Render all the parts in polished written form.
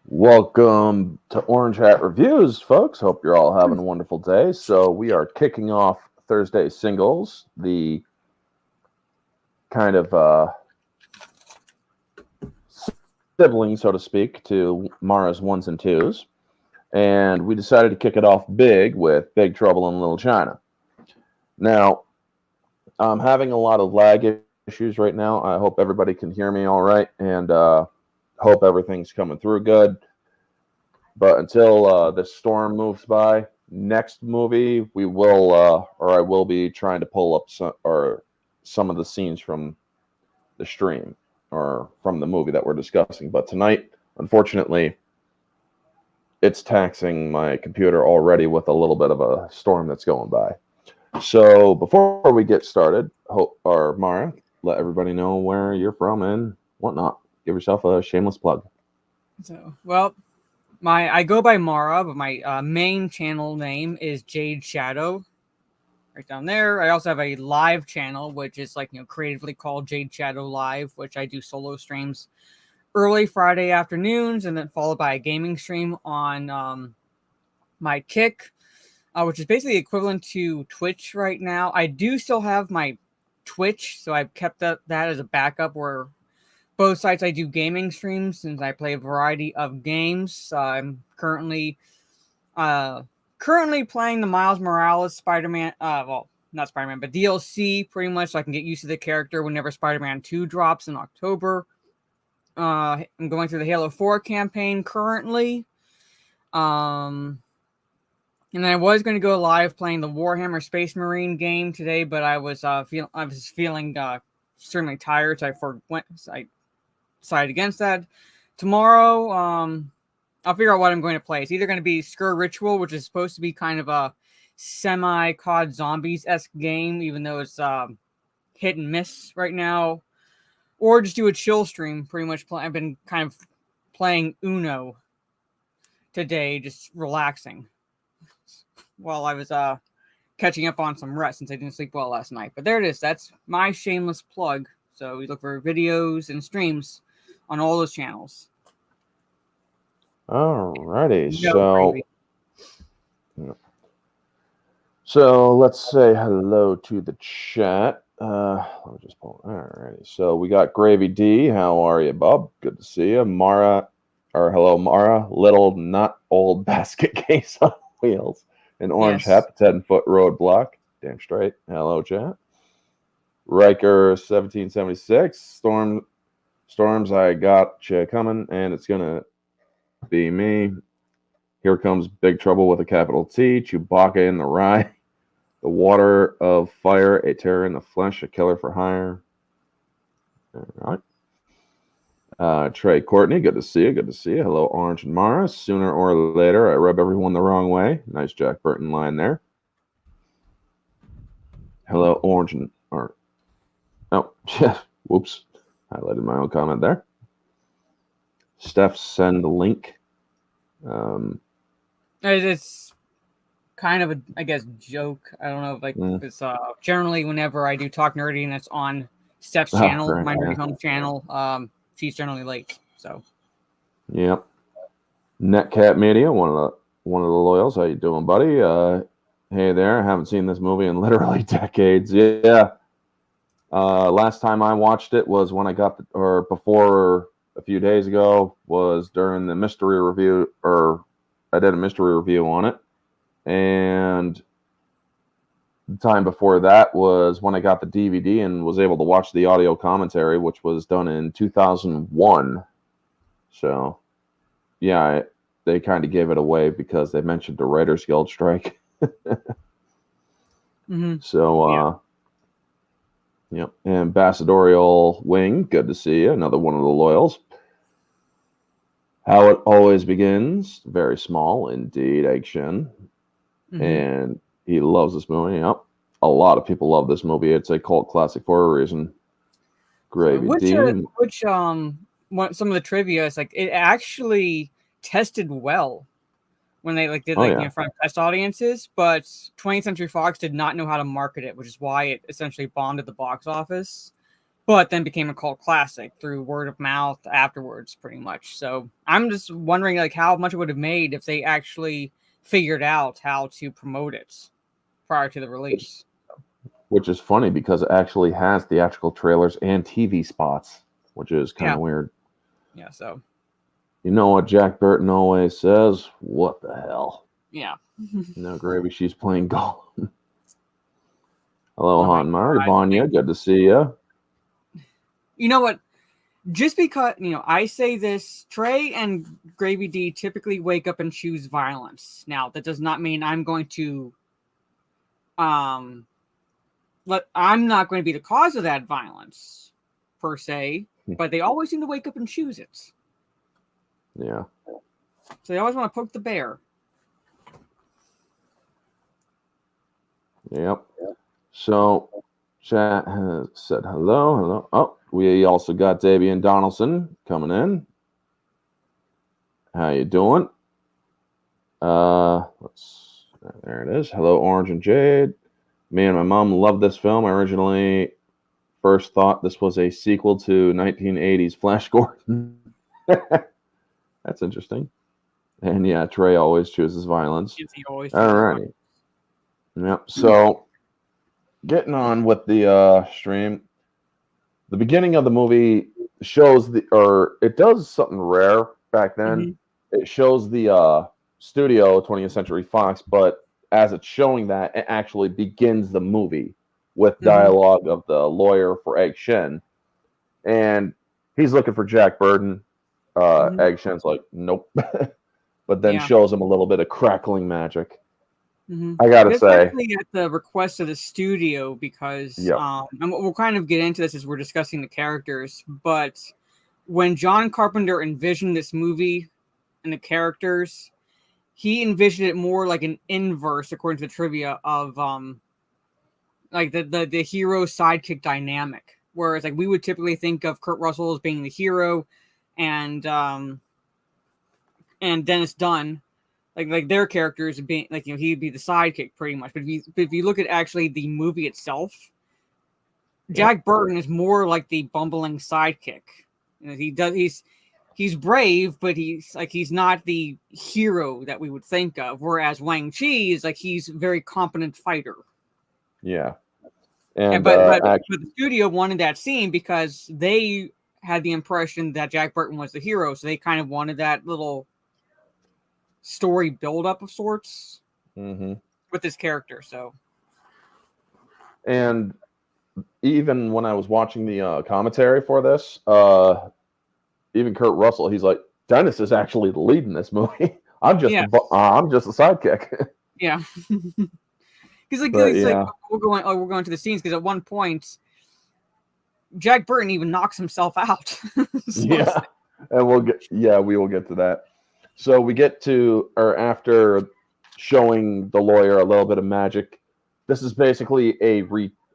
Welcome to Orange Hat Reviews, folks. Hope you're all having a wonderful day. So we are kicking off Thursday singles, the kind of sibling, so to speak, to Mara's ones and twos. And we decided to kick it off big with Big Trouble in Little China. Now, I'm having a lot of lag issues right now. I hope everybody can hear me all right, and hope everything's coming through good. But until the storm moves by, next movie we will, or I will be trying to pull up some of the scenes from the stream or from the movie that we're discussing. But tonight, unfortunately, it's taxing my computer already with a little bit of a storm that's going by. So before we get started, Mara, let everybody know where you're from and whatnot. Give yourself a shameless plug. I go by Mara, but my main channel name is Jade Shadow. Right down there. I also have a live channel, which is creatively called Jade Shadow Live, which I do solo streams early Friday afternoons, and then followed by a gaming stream on my Kick, which is basically equivalent to Twitch right now. I do still have my Twitch, so I've kept that as a backup where both sites I do gaming streams since I play a variety of games. I'm currently playing the Miles Morales Spider-Man, not Spider-Man, but DLC pretty much so I can get used to the character whenever Spider-Man 2 drops in October. I'm going through the Halo 4 campaign currently. And then I was going to go live playing the Warhammer Space Marine game today, but I was feeling extremely tired, so I decided against that. Tomorrow, I'll figure out what I'm going to play. It's either going to be Skur Ritual, which is supposed to be kind of a semi-COD Zombies-esque game, even though it's hit and miss right now, or just do a chill stream. Pretty much, I've been kind of playing Uno today, just relaxing while I was catching up on some rest since I didn't sleep well last night. But there it is. That's my shameless plug. So we look for videos and streams on all those channels. Alrighty, so let's say hello to the chat. Let me just pull. Alrighty, so we got Gravy D. How are you, Bob? Good to see you, Mara. Or hello, Mara. Little not old basket case on wheels. An orange hat, 10-foot roadblock. Damn straight. Hello, chat. Riker 1776. Storms, I got you coming, and it's gonna be me. Here comes Big Trouble with a capital T. Chewbacca in the rye. The water of fire, a terror in the flesh, a killer for hire. All right. Trey Courtney, good to see you. Good to see you. Hello, Orange and Mara. Sooner or later, I rub everyone the wrong way. Nice Jack Burton line there. Hello, Orange and whoops. Highlighted my own comment there. Steph, send the link. It's kind of I guess, joke. I don't know. It's generally whenever I do Talk Nerdy and it's on Steph's channel, my Nerdy Home channel, she's generally late. So. Yep. Netcat Media, one of the loyals. How you doing, buddy? Hey there. I haven't seen this movie in literally decades. Yeah. Last time I watched it was when I got before a few days ago was during the mystery review, or I did a mystery review on it. And the time before that was when I got the DVD and was able to watch the audio commentary, which was done in 2001. So, yeah, they kind of gave it away because they mentioned the Writers Guild strike. Mm-hmm. So, yep. Ambassadorial Wing, good to see you. Another one of the loyals. How It Always Begins, very small indeed, Egg Shin. Mm-hmm. And he loves this movie. Yep. A lot of people love this movie. It's a cult classic for a reason. Gravy D. Some of the trivia is it actually tested well when they did in front of test audiences, but 20th Century Fox did not know how to market it, which is why it essentially bombed at the box office. but then became a cult classic through word of mouth afterwards, pretty much. So I'm just wondering, like, how much it would have made if they actually figured out how to promote it prior to the release. Which is funny because it actually has theatrical trailers and TV spots, which is kind of weird. Yeah, so. You know what Jack Burton always says? What the hell? Yeah. No, Gravy, she's playing golf. Hello, Oh Haunt Mary. Vanya, good to see you. You know what? Just because, I say this, Trey and Gravy D typically wake up and choose violence. Now, that does not mean I'm going to, I'm not going to be the cause of that violence, per se, but they always seem to wake up and choose it. Yeah. So they always want to poke the bear. Yep. So, chat has said hello. Oh, we also got Davian Donaldson coming in. How you doing? There it is. Hello, Orange and Jade. Me and my mom loved this film. I originally first thought this was a sequel to 1980s Flash Gordon. That's interesting. And yeah, Trey always chooses violence. All righty. Yep. So, getting on with the stream. The beginning of the movie shows it does something rare back then. Mm-hmm. It shows the studio 20th Century Fox, but as it's showing that, it actually begins the movie with dialogue of the lawyer for Egg Shen, and he's looking for Jack Burton. Egg Shen's like, nope, but then shows him a little bit of crackling magic. I gotta say, actually at the request of the studio, because and we'll kind of get into this as we're discussing the characters, but when John Carpenter envisioned this movie and the characters, he envisioned it more like an inverse, according to the trivia, of like the hero sidekick dynamic, whereas like we would typically think of Kurt Russell as being the hero and Dennis Dunn, like their characters being like, he'd be the sidekick pretty much. But if you look at actually the movie itself, Jack Burton is more like the bumbling sidekick. He's brave, but he's not the hero that we would think of. Whereas Wang Chi is like, he's a very competent fighter. Yeah. But the studio wanted that scene because they had the impression that Jack Burton was the hero, so they kind of wanted that little story build-up of sorts with this character. So, and even when I was watching the commentary for this, even Kurt Russell, he's like, Dennis is actually the lead in this movie. I'm just a sidekick. Yeah. Because like we're going to the scenes, because at one point Jack Burton even knocks himself out. And we will get to that. So we get to, or after showing the lawyer a little bit of magic, this is basically a retelling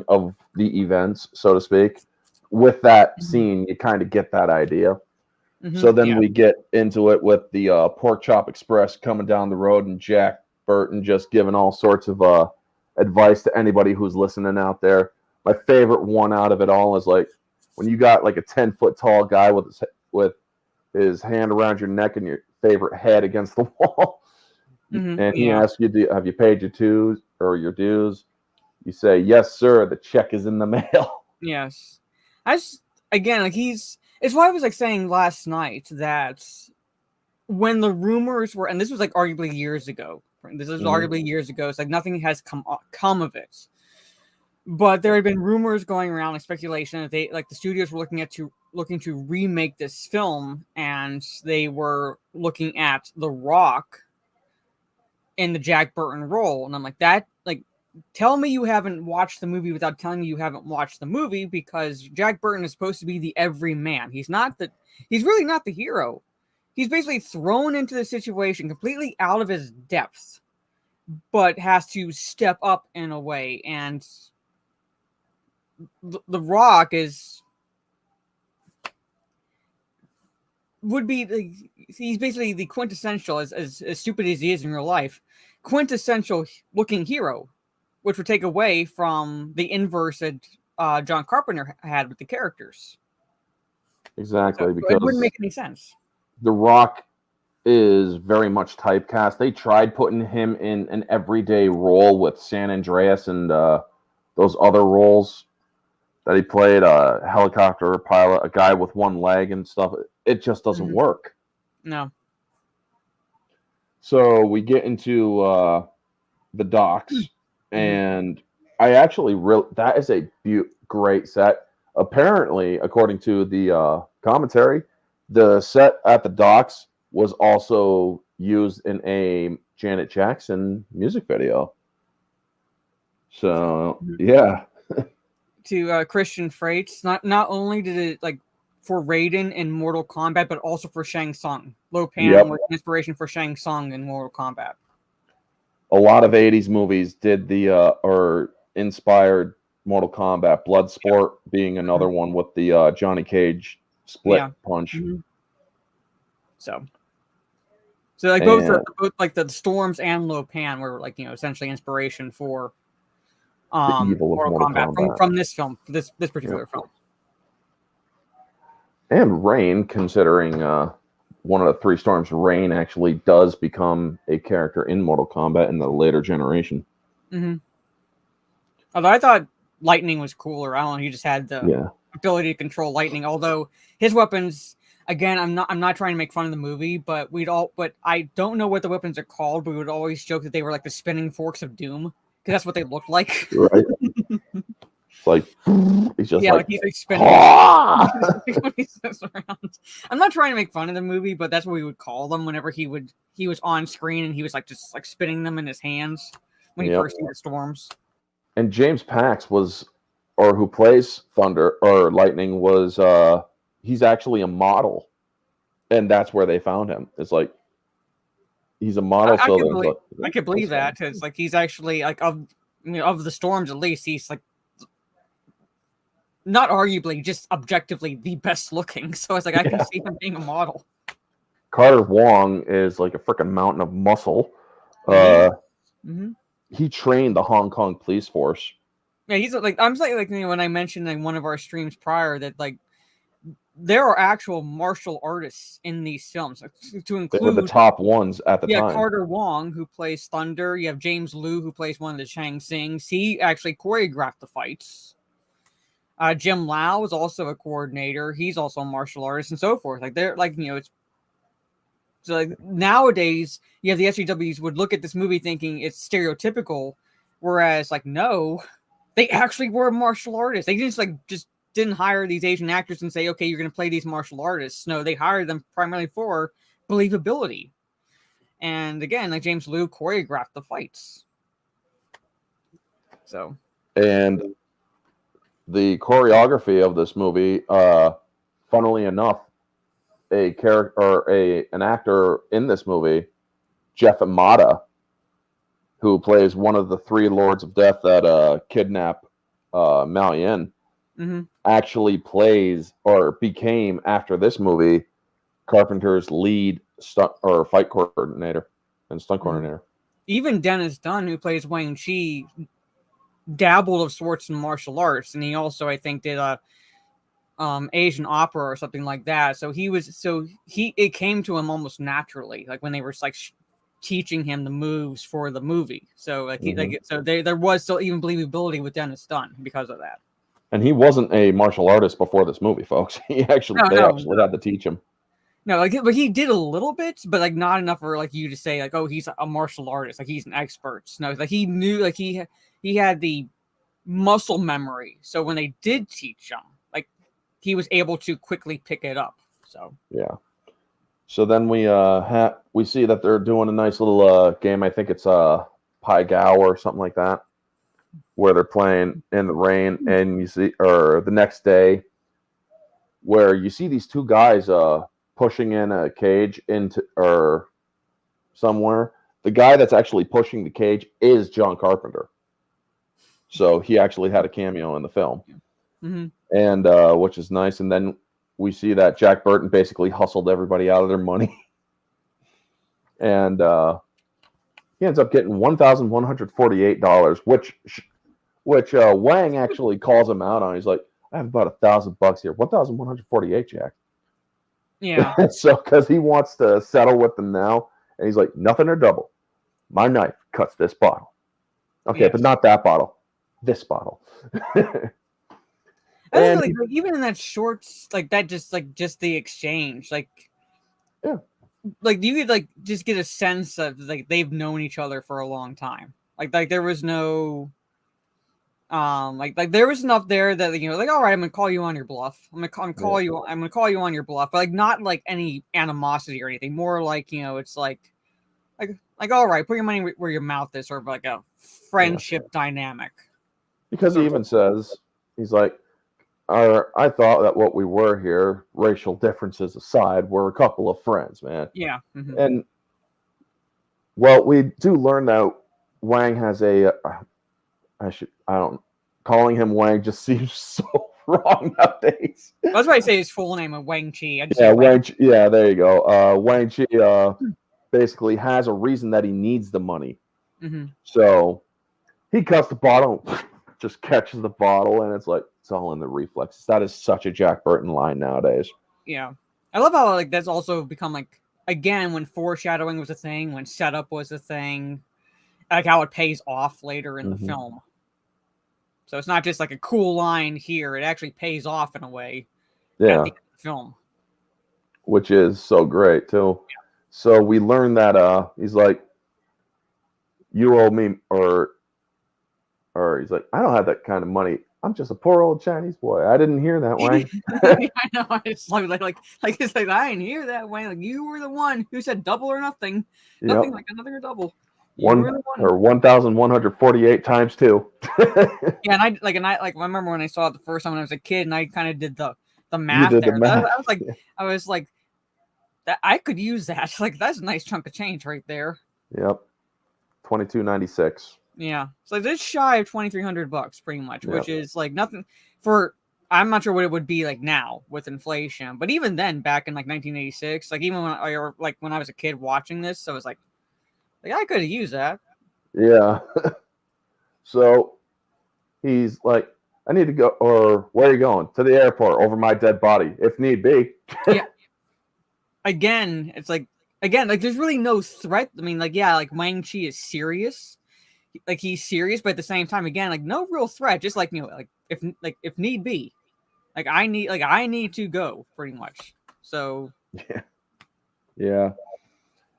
of the events, so to speak. With that scene, you kind of get that idea. So then we get into it with the Pork Chop Express coming down the road, and Jack Burton just giving all sorts of advice to anybody who's listening out there. My favorite one out of it all is like when you got like a 10-foot tall guy with his hand around your neck and your favorite head against the wall, and he asks you, "Have you paid your dues or your dues?" You say, "Yes, sir. The check is in the mail." Yes, it's why I was like saying last night that when the rumors were, and this was like arguably years ago. It's like nothing has come of it. But there had been rumors going around, like speculation, that the studios were looking to remake this film, and they were looking at The Rock in the Jack Burton role. And I'm like, tell me you haven't watched the movie without telling me you haven't watched the movie, because Jack Burton is supposed to be the everyman. He's really not the hero. He's basically thrown into the situation completely out of his depth, but has to step up in a way. And The Rock he's basically the quintessential, as stupid as he is in real life, quintessential looking hero. which would take away from the inverse that John Carpenter had with the characters. Exactly, So because it wouldn't make any sense. The Rock is very much typecast. They tried putting him in an everyday role with San Andreas and those other roles that he played, a helicopter pilot, a guy with one leg and stuff. It just doesn't work. No. So we get into the docks, and I actually that is a great set. Apparently, according to the commentary, the set at the docks was also used in a Janet Jackson music video. So yeah. To Christian Freights, not only did it like for Raiden in Mortal Kombat, but also for Shang Tsung. Lo Pan was inspiration for Shang Tsung in Mortal Kombat. A lot of 80s movies did the or inspired Mortal Kombat. Bloodsport being another one with the Johnny Cage split punch. So like both like the Storms and Lo Pan were like, essentially inspiration for the evil of Mortal Kombat. From this film, this particular film. And Rain, considering one of the three storms, Rain actually does become a character in Mortal Kombat in the later generation. Although I thought Lightning was cooler. I don't know, he just had the ability to control lightning. Although his weapons, again, I'm not trying to make fun of the movie, but I don't know what the weapons are called, but we would always joke that they were like the spinning forks of doom, because that's what they looked like. Right. It's like he's just like he's like spinning. I'm not trying to make fun of the movie, but that's what we would call them whenever he was on screen and he was like just like spinning them in his hands when he first did the storms. And James Pax who plays Thunder or Lightning was he's actually a model, and that's where they found him. It's like he's a model. I could believe that, because like he's actually like of the storms, at least he's like not arguably, just objectively the best looking. So it's like I can see him being a model. Carter Wong is like a freaking mountain of muscle. He trained the Hong Kong police force. Yeah, he's like I'm saying, like when I mentioned in one of our streams prior that like there are actual martial artists in these films, to include the top ones at the time. Yeah, Carter Wong, who plays Thunder. You have James Liu, who plays one of the Shang Tsings. He actually choreographed the fights. Jim Lau is also a coordinator. He's also a martial artist and so forth. Like they're like, it's so like nowadays you have the SJWs would look at this movie thinking it's stereotypical, whereas like no, they actually were martial artists. They just didn't hire these Asian actors and say, okay, you're going to play these martial artists. No, they hired them primarily for believability. And again, like James Liu choreographed the fights. So and the choreography of this movie, funnily enough, an actor in this movie, Jeff Amata, who plays one of the three Lords of Death that kidnap Mao Yin, actually plays or became, after this movie, Carpenter's lead stunt or fight coordinator and stunt coordinator. Even Dennis Dunn, who plays Wang Chi, dabbled of sorts in martial arts, and he also, I think, did a Asian opera or something like that. So it came to him almost naturally, like when they were like teaching him the moves for the movie. So like there was still even believability with Dennis Dunn because of that. And he wasn't a martial artist before this movie, folks. They actually had to teach him. No, but he did a little bit, but like not enough for like you to say like, oh, he's a martial artist, like he's an expert. No, like he knew, like he had the muscle memory. So when they did teach him, like he was able to quickly pick it up. So yeah. So then we see that they're doing a nice little game. I think it's Pai Gao or something like that, where they're playing in the rain, and you see, or the next day, where you see these two guys pushing in a cage into or somewhere. The guy that's actually pushing the cage is John Carpenter. So he actually had a cameo in the film, and which is nice. And then we see that Jack Burton basically hustled everybody out of their money, and He ends up getting $1,148, which Wang actually calls him out on. He's like, I have about $1,000 here. 1,148, Jack. Yeah. So, because he wants to settle with them now, and he's like, nothing or double. My knife cuts this bottle. Okay, Yes. but not that bottle. This bottle. I think And like even in that shorts, like that, just the exchange, yeah, like you could like just get a sense of like they've known each other for a long time. Like there was no like there was enough there that like all right, I'm gonna call you on your bluff. I'm gonna call you. I'm gonna call you on your bluff, but like not like any animosity or anything. More like it's like all right, put your money where your mouth is, sort of like a friendship dynamic. because he even says he's like, I thought that what we were here, racial differences aside, were a couple of friends, man. Yeah. Mm-hmm. And well, we do learn that Wang has calling him Wang just seems so wrong nowadays. That's why I say his full name of Wang Chi. I just Yeah, say Wang. Yeah, there you go. Wang Chi basically has a reason that he needs the money. Mm-hmm. So he cuts the bottle, just catches the bottle, and it's like it's all in the reflexes. That is such a Jack Burton line nowadays. Yeah, I love how like that's also become like again when foreshadowing was a thing, when setup was a thing, like how it pays off later in the film. So it's not just like a cool line here; it actually pays off in a way. Yeah, at the film, which is so great too. Yeah. So we learn that he's like, you owe me, or he's like, I don't have that kind of money. I'm just a poor old Chinese boy. I didn't hear that, Wang. I know. It's like it's like I didn't hear that, Wayne. Like you were the one who said double or nothing. Yep. Nothing like nothing or double. You One were the one. or 1,148 times two. Yeah, and I remember when I saw it the first time when I was a kid, and I kind of did the math You did there. the math. I was like, that I could use that. Like that's a nice chunk of change right there. Yep, 22.96. Yeah, so just shy of $2,300 pretty much, Yep. which is like nothing for. I'm not sure what it would be like now with inflation, but even then, back in like 1986, like even when I was a kid watching this, I was like I could have used that. Yeah. So he's like, I need to go, or where are you going? To the airport over my dead body, if need be. Yeah. Again, it's like there's really no threat. I mean, like Wang Chi is serious. Like he's serious, but at the same time, again, like no real threat. Just like if need be, I need to go pretty much. So yeah.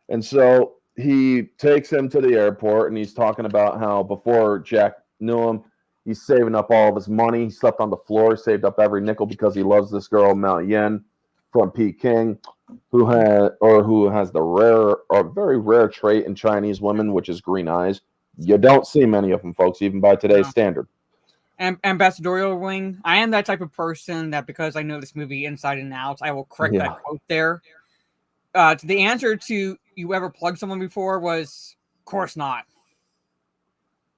And so he takes him to the airport, and he's talking about how before Jack knew him, he's saving up all of his money. He slept on the floor, saved up every nickel because he loves this girl Mao Yen from Peking, who has the rare or very rare trait in Chinese women, which is green eyes. You don't see many of them, folks, even by today's standard. Ambassadorial wing. I am that type of person that because I know this movie inside and out, I will correct that quote there. The answer to you ever plugged someone before was, of course not.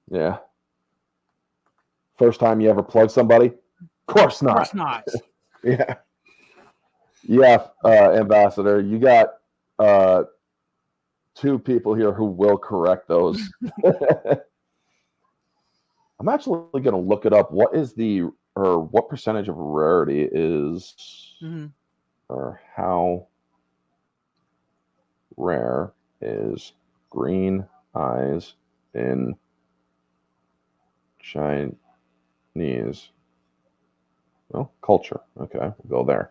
Yeah. First time you ever plugged somebody? Of course not. Of course not. Yeah. Yeah, Ambassador, you got two people here who will correct those. I'm actually going to look it up. What percentage of rarity is, or how rare is green eyes in Chinese culture? Okay, we'll go there.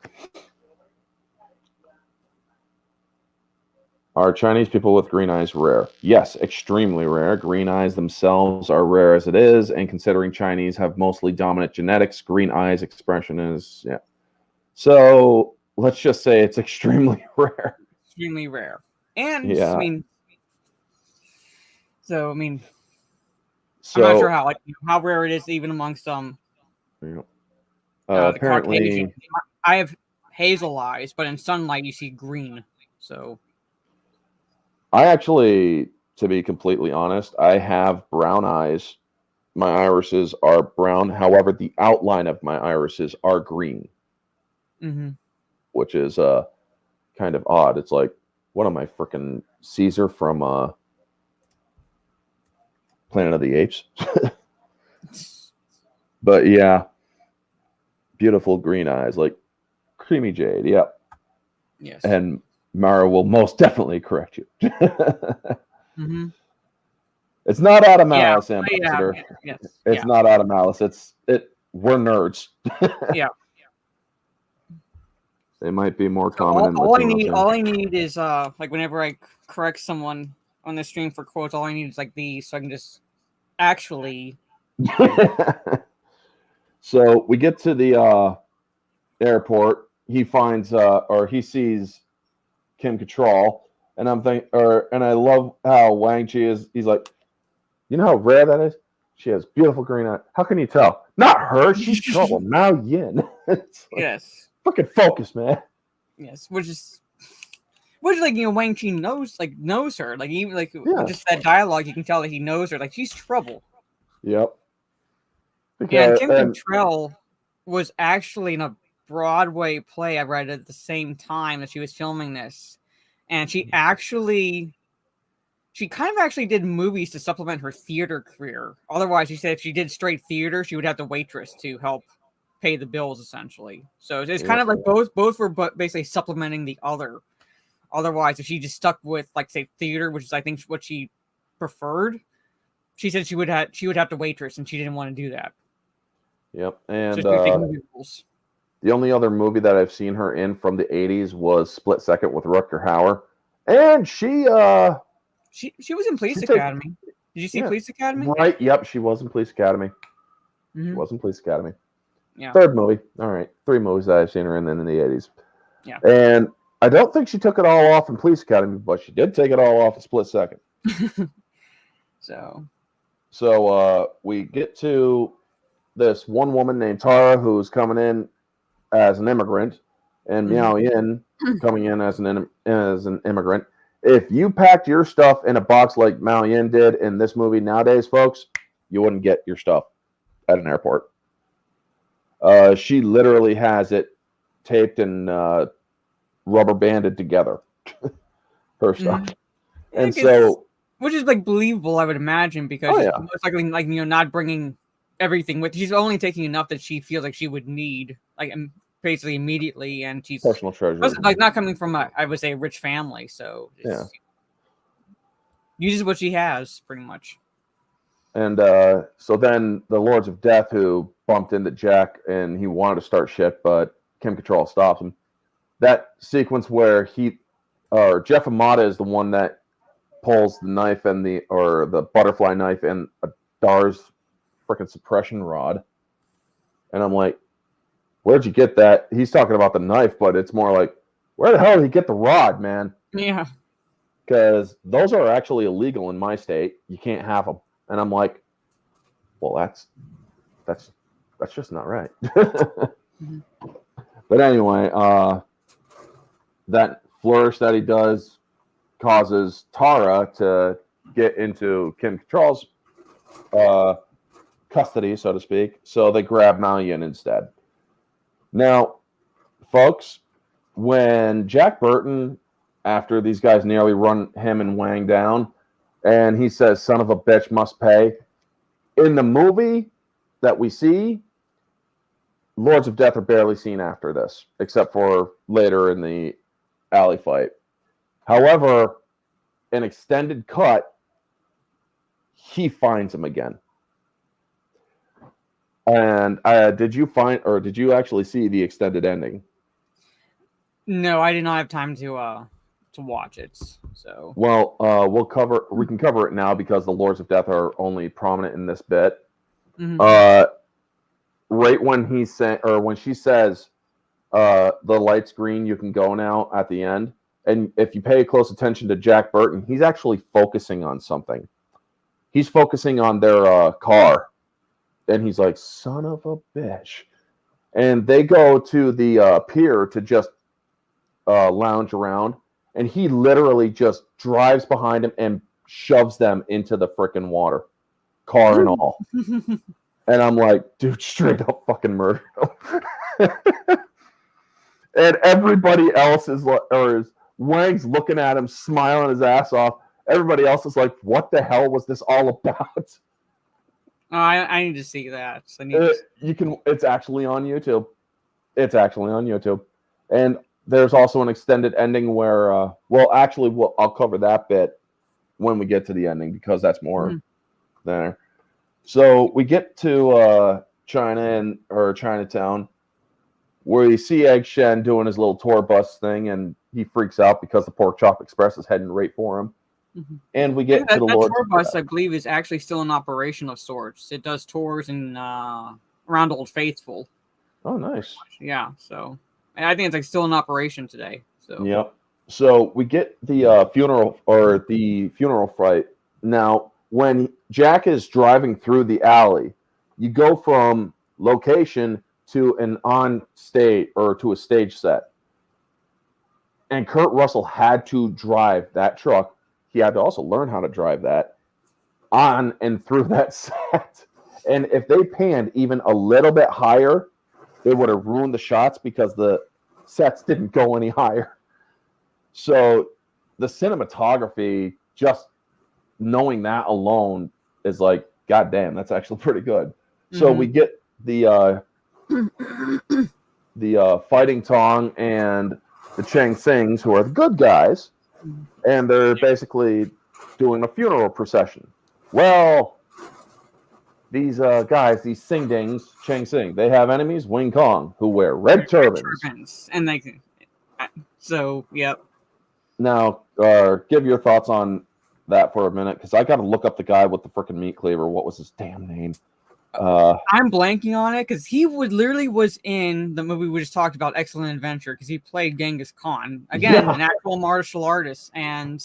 Are Chinese people with green eyes rare? Yes, extremely rare. Green eyes themselves are rare as it is, and considering Chinese have mostly dominant genetics, green eyes expression is, yeah. So let's just say it's extremely rare. Extremely rare. And, yeah. I'm not sure how rare it is even amongst the apparently Caucasian. I have hazel eyes, but in sunlight you see green. So I actually, to be completely honest, I have brown eyes. My irises are brown. However, the outline of my irises are green, which is kind of odd. It's like, what am I, freaking Caesar from Planet of the Apes. But yeah, beautiful green eyes, like creamy jade. Yep. Yes. And Mara will most definitely correct you. Mm-hmm. It's not out of Yeah. malice, Ambassador. Yeah. Yes. It's Yeah. not out of malice. We're nerds. Yeah. They might be more So common in Latinos. all I need is like whenever I correct someone on the stream for quotes, all I need is like these, so I can just actually. So we get to the airport. He finds or he sees Kim Cattrall, and and I love how Wang Chi is. He's like, you know how rare that is. She has beautiful green eyes. How can you tell? Not her. She's trouble. Mao Yin. It's like, Yes. fucking focus, man. Yes, which is like Wang Chi knows her, like even like Yeah. just that dialogue, you can tell that he knows her, like she's trouble. Yep. Yeah, and Because Kim Cattrall was actually in a Broadway play I read at the same time that she was filming this, and she kind of actually did movies to supplement her theater career. Otherwise, she said if she did straight theater, she would have to waitress to help pay the bills, essentially. So it's kind of like both were basically supplementing the other. Otherwise, if she just stuck with like say theater, which is I think what she preferred, she said she would have to waitress, and she didn't want to do that. Yep. And So the only other movie that I've seen her in from the 80s was Split Second with Rutger Hauer. And she was in Police Academy. Did you see Police Academy? Right. Yep. She was in Police Academy. Mm-hmm. She was in Police Academy. Yeah. Third movie. All right. 3 movies that I've seen her in the 80s. Yeah. And I don't think she took it all off in Police Academy, but she did take it all off in Split Second. So we get to this one woman named Tara who's coming in as an immigrant, and Miao Yin coming in as an immigrant. If you packed your stuff in a box like Miao Yin did in this movie nowadays, folks, you wouldn't get your stuff at an airport. She literally has it taped and rubber banded together. Her stuff. And so, which is like believable, I would imagine, because she's most likely like not bringing everything with. She's only taking enough that she feels like she would need, like basically immediately, and she's personal treasure, like not coming from I would say a rich family, so uses what she has pretty much. And so then the Lords of Death, who bumped into Jack and he wanted to start shit, but Kim Cattrall stops him. That sequence where Jeff Amata is the one that pulls the knife and the butterfly knife and Dar's freaking suppression rod. And I'm like, where'd you get that? He's talking about the knife, but it's more like, where the hell did he get the rod, man? Yeah. Because those are actually illegal in my state. You can't have them. And I'm like, well, that's just not right. But anyway, that flourish that he does causes Tara to get into Kim Cattrall's custody, so to speak. So they grab Mao Yin instead. Now, folks, when Jack Burton, after these guys nearly run him and Wang down, and he says, son of a bitch must pay, in the movie that we see, Lords of Death are barely seen after this, except for later in the alley fight. However, an extended cut, he finds him again. And did you actually see the extended ending? No, I did not have time to watch it. So well, we can cover it now because the Lords of Death are only prominent in this bit. Mm-hmm. Right when when she says the light's green, you can go now at the end. And if you pay close attention to Jack Burton, he's actually focusing on something. He's focusing on their car. And he's like, son of a bitch. And they go to the pier to just lounge around. And he literally just drives behind him and shoves them into the frickin' water. Car and all. And I'm like, dude, straight up fucking murder. And everybody else is Wang's looking at him, smiling his ass off. Everybody else is like, what the hell was this all about? Oh, I need to see that. I need to... It's actually on YouTube. It's actually on YouTube. And there's also an extended ending where, I'll cover that bit when we get to the ending because that's more there. So we get to China or Chinatown, where you see Egg Shen doing his little tour bus thing, and he freaks out because the Pork Chop Express is heading right for him. And we get to the Lord's tour bus, I believe, is actually still in operation of sorts. It does tours in around Old Faithful. Oh, nice. Yeah, so I think it's like still in operation today. So yep. So we get the funeral fight. Now, when Jack is driving through the alley, you go from location to an on stage or to a stage set. And Kurt Russell had to drive that truck. He had to also learn how to drive that on and through that set. And if they panned even a little bit higher, it would have ruined the shots because the sets didn't go any higher. So the cinematography, just knowing that alone is like, God damn, that's actually pretty good. So we get the Fighting Tong and the Chang Sings, who are the good guys, and they're basically doing a funeral procession. Well, these guys, these Sing Dings, Chang Sing, they have enemies, Wing Kong, who wear red turbans. And yep. Now, give your thoughts on that for a minute, because I got to look up the guy with the freaking meat cleaver. What was his damn name? I'm blanking on it because he literally was in the movie we just talked about, Excellent Adventure, because he played Genghis Khan again, an actual martial artist, and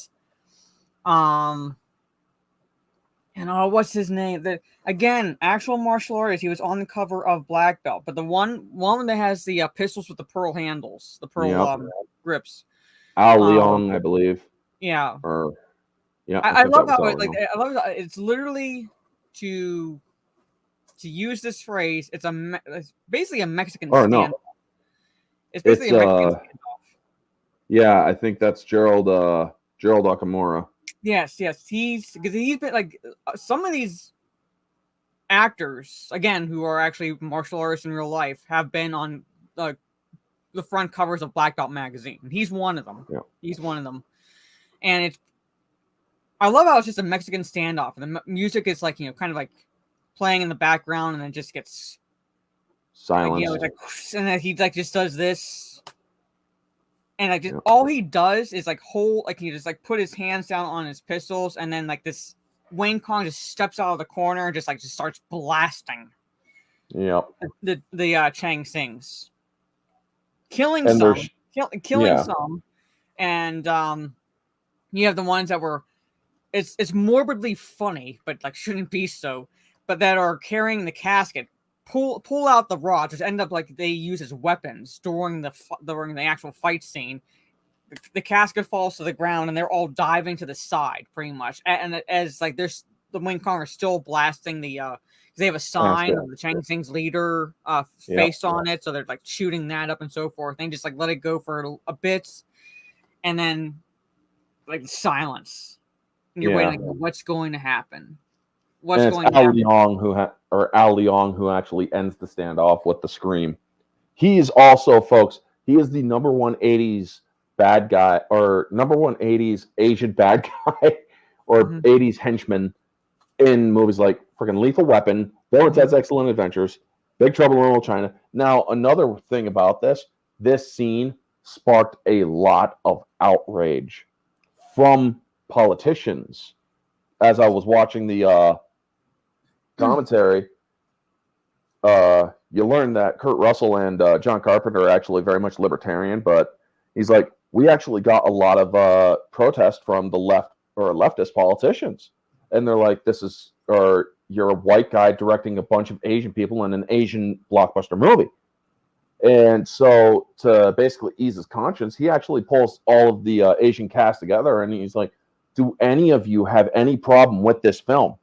what's his name? Again, actual martial artist. He was on the cover of Black Belt, but the one that has the pistols with the pearl handles, the pearl grips. Al Leong, I believe. Yeah. I love how it's literally to use this phrase. It's basically a Mexican standoff. No. It's basically a Mexican standoff. Yeah, I think that's Gerald Okamura. Yes, he's been like some of these actors again who are actually martial artists in real life have been on the front covers of Black Belt magazine. He's one of them. Yeah. He's one of them, and I love how it's just a Mexican standoff, and the music is like kind of like playing in the background, and then just gets silence. And then he just does this. And all he does is he just put his hands down on his pistols, and then this Wayne Kong just steps out of the corner and just starts blasting. Yep. The Chang Sings, killing some, and you have the ones that were it's morbidly funny, but shouldn't be so, but that are carrying the casket. Pull out the rods, which end up they use as weapons during the actual fight scene. The casket falls to the ground, and they're all diving to the side, pretty much. And as there's the Wing Kong are still blasting the they have a sign of the Chang Sing's leader face on it, so they're shooting that up and so forth. They just let it go for a bit, and then silence. And you're waiting, what's going to happen? What's going Al Leong who actually ends the standoff with the scream. He is also, folks, he is the number one 80s bad guy, or number one 80s Asian bad guy, or 80s henchman in movies like freaking Lethal Weapon, Bill and Ted's Excellent Adventures, Big Trouble in Little China. Now, another thing about this scene sparked a lot of outrage from politicians. As I was watching the commentary, you learn that Kurt Russell and John Carpenter are actually very much libertarian, but he's like, we actually got a lot of protest from the left or leftist politicians, and they're like, you're a white guy directing a bunch of Asian people in an Asian blockbuster movie. And so to basically ease his conscience, he actually pulls all of the Asian cast together, and he's like, do any of you have any problem with this film?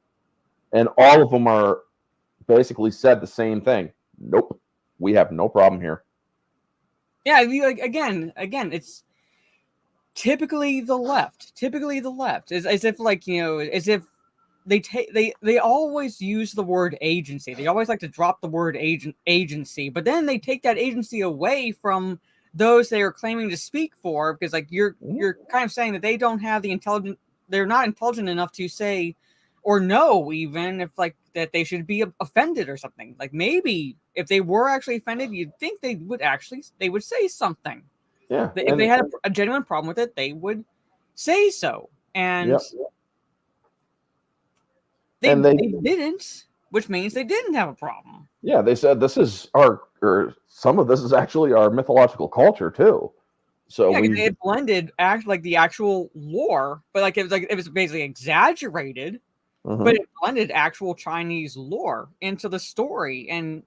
And all of them are basically said the same thing. Nope, we have no problem here. Yeah, again, it's typically the left. Typically the left. As if like, as if they always use the word agency. They always like to drop the word agency, but then they take that agency away from those they are claiming to speak for, because like you're kind of saying that they don't have the intelligent, they're not intelligent enough to say or know even if like that they should be offended or something. Like maybe if they were actually offended, you'd think they would say something. Yeah. If they had a genuine problem with it, they would say so. And they didn't, which means they didn't have a problem. Yeah, they said this is some of this is actually our mythological culture too. So it blended the actual lore, but like it was basically exaggerated, but it blended actual Chinese lore into the story. And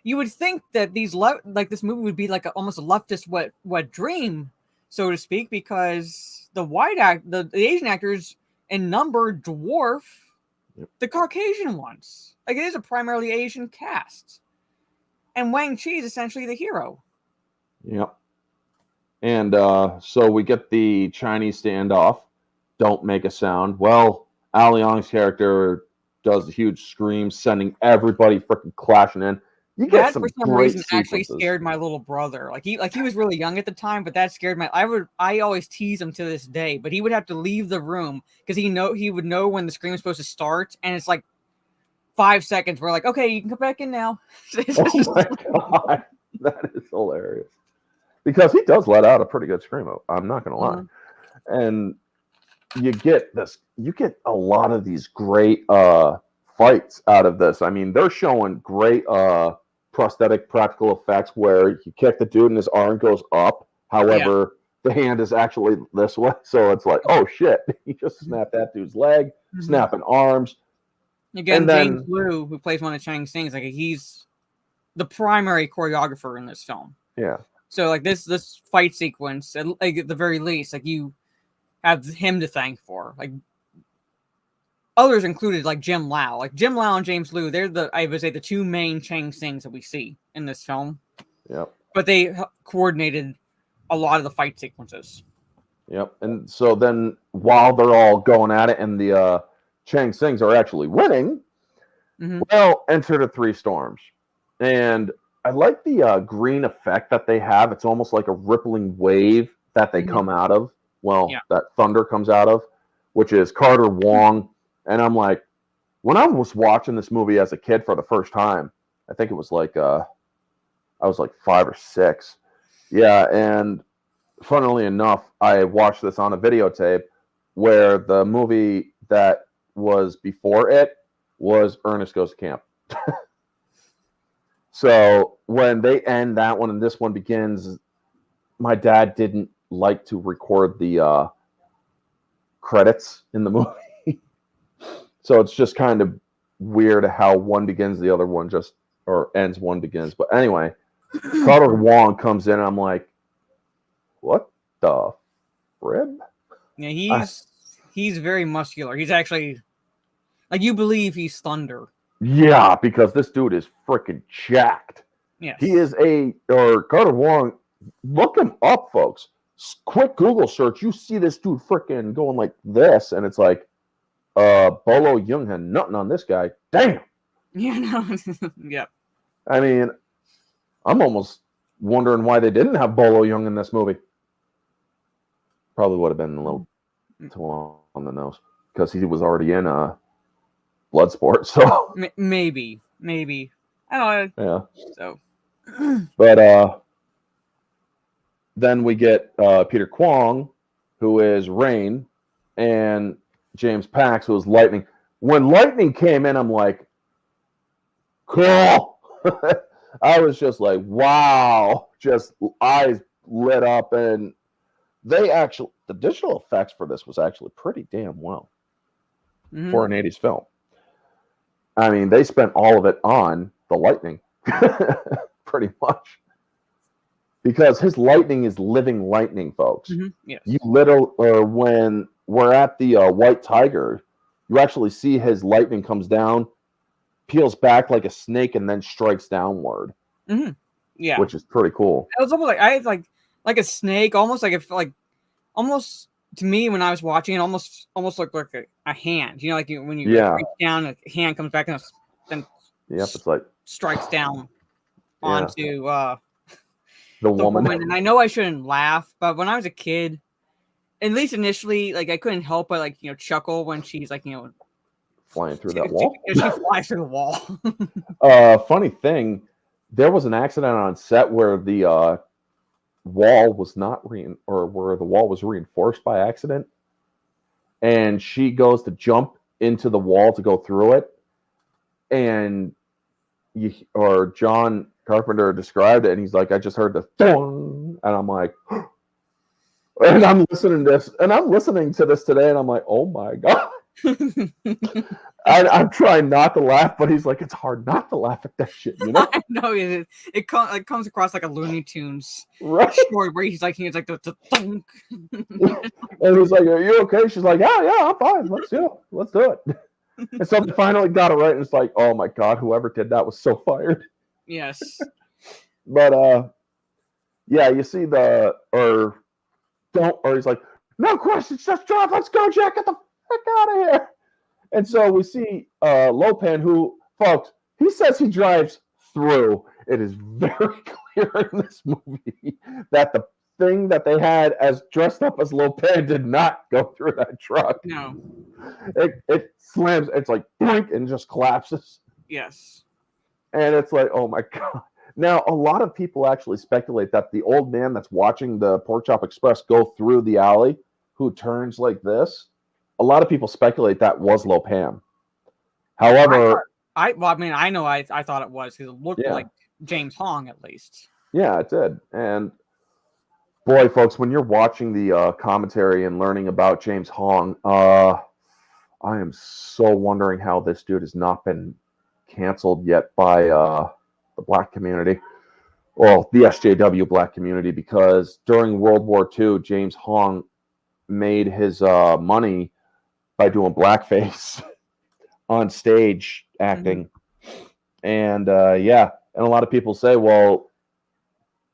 you would think that this movie would be like almost a leftist wet dream, so to speak, because the Asian actors in number dwarf the Caucasian ones. Like, it is a primarily Asian cast, and Wang Chi is essentially the hero. Yep. And so we get the Chinese standoff. Don't make a sound. Well, Ali Yong's character does a huge scream, sending everybody freaking clashing in. You get some for some reason actually scared my little brother. Like he was really young at the time, but that scared I always tease him to this day, but he would have to leave the room because he would know when the scream is supposed to start, and it's like 5 seconds. We're like, okay, you can come back in now. Oh my God. That is hilarious. Because he does let out a pretty good scream. I'm not gonna lie. And you get a lot of these great fights out of this. I mean, they're showing great prosthetic practical effects where you kick the dude and his arm goes up. However, the hand is actually this way. So it's like, oh shit, he just snapped that dude's leg, snapping arms. Again, James Liu, who plays one of Chang Sing's, like he's the primary choreographer in this film. Yeah. So like this fight sequence, at the very least, like you have him to thank for. Like others included, like Jim Lau. Like Jim Lau and James Liu, they're the two main Chang Sings that we see in this film. Yep. But they coordinated a lot of the fight sequences. Yep. And so then while they're all going at it and the Chang Sings are actually winning, well, enter the three storms. And I like the green effect that they have. It's almost like a rippling wave that they come out of. Well, that thunder comes out of, which is Carter Wong. And I'm like, when I was watching this movie as a kid for the first time, I think it was like, I was like 5 or 6. Yeah. And funnily enough, I watched this on a videotape where the movie that was before it was Ernest Goes to Camp. So when they end that one and this one begins, my dad didn't like to record the credits in the movie. So it's just kind of weird how one begins, the other one just, or ends, one begins. But anyway, Carter Wong comes in and I'm like, what the frib? Yeah, he's very muscular. He's actually, like, you believe he's Thunder. Yeah, because this dude is freaking jacked. Yes. He is Carter Wong. Look him up, folks. Quick Google search. You see this dude freaking going like this, and it's like, Bolo Yeung had nothing on this guy. Damn. Yeah, no. Yeah. I mean, I'm almost wondering why they didn't have Bolo Yeung in this movie. Probably would have been a little too long on the nose because he was already in Bloodsport. So maybe. I don't know. Yeah. So, but then we get Peter Kwong, who is Rain, and James Pax, who is Lightning. When Lightning came in, I'm like, cool. I was just like, wow, just eyes lit up, and the digital effects for this was actually pretty damn well for an 80s film. I mean, they spent all of it on the Lightning, pretty much. Because his lightning is living lightning, folks. Yes. When we're at the White Tiger, you actually see his lightning comes down, peels back like a snake, and then strikes downward. Yeah, which is pretty cool. It was almost like a snake, almost like if like almost to me when I was watching it, almost looked like a hand. You know, like when you Yeah. reach down, a hand comes back and then Yep. It's like strikes down yeah, onto the the woman. woman. And I know I shouldn't laugh, but when I was a kid, at least initially, like I couldn't help but like chuckle when she's like flying through that wall. she flies through the wall. Funny thing, there was an accident on set where the wall was not or where the wall was reinforced by accident, and she goes to jump into the wall to go through it, and John Carpenter described it, and he's like, I just heard the thong, and I'm like, and I'm listening to this today, and I'm like, oh my god. I'm trying not to laugh, but he's like, it's hard not to laugh at that shit, you know? I know it comes across like a Looney Tunes Right? story where he's like the thunk. And he's like, are you okay? She's like, yeah, I'm fine. Let's do it. And so they finally got it right, and it's like, oh my god, whoever did that was so fired. Yes. But yeah, you see or he's like, no questions, just drive. Let's go, Jack. Get the heck out of here. And so we see Lopan, who, folks, he says he drives through. It is very clear in this movie that the thing that they had as dressed up as Lopan did not go through that truck. No. It slams. It's like blink and just collapses. Yes. And it's like, oh my god. Now, a lot of people actually speculate that the old man that's watching the Pork Chop Express go through the alley, who turns like this, a lot of people speculate that was Lopan. However, I know I thought it was because it looked like James Hong at least. Yeah, it did. And boy, folks, when you're watching the commentary and learning about James Hong, I am so wondering how this dude has not been canceled yet by the black community. Well, the SJW black community, because during World War II, James Hong made his money by doing blackface on stage acting. And yeah, and a lot of people say, well,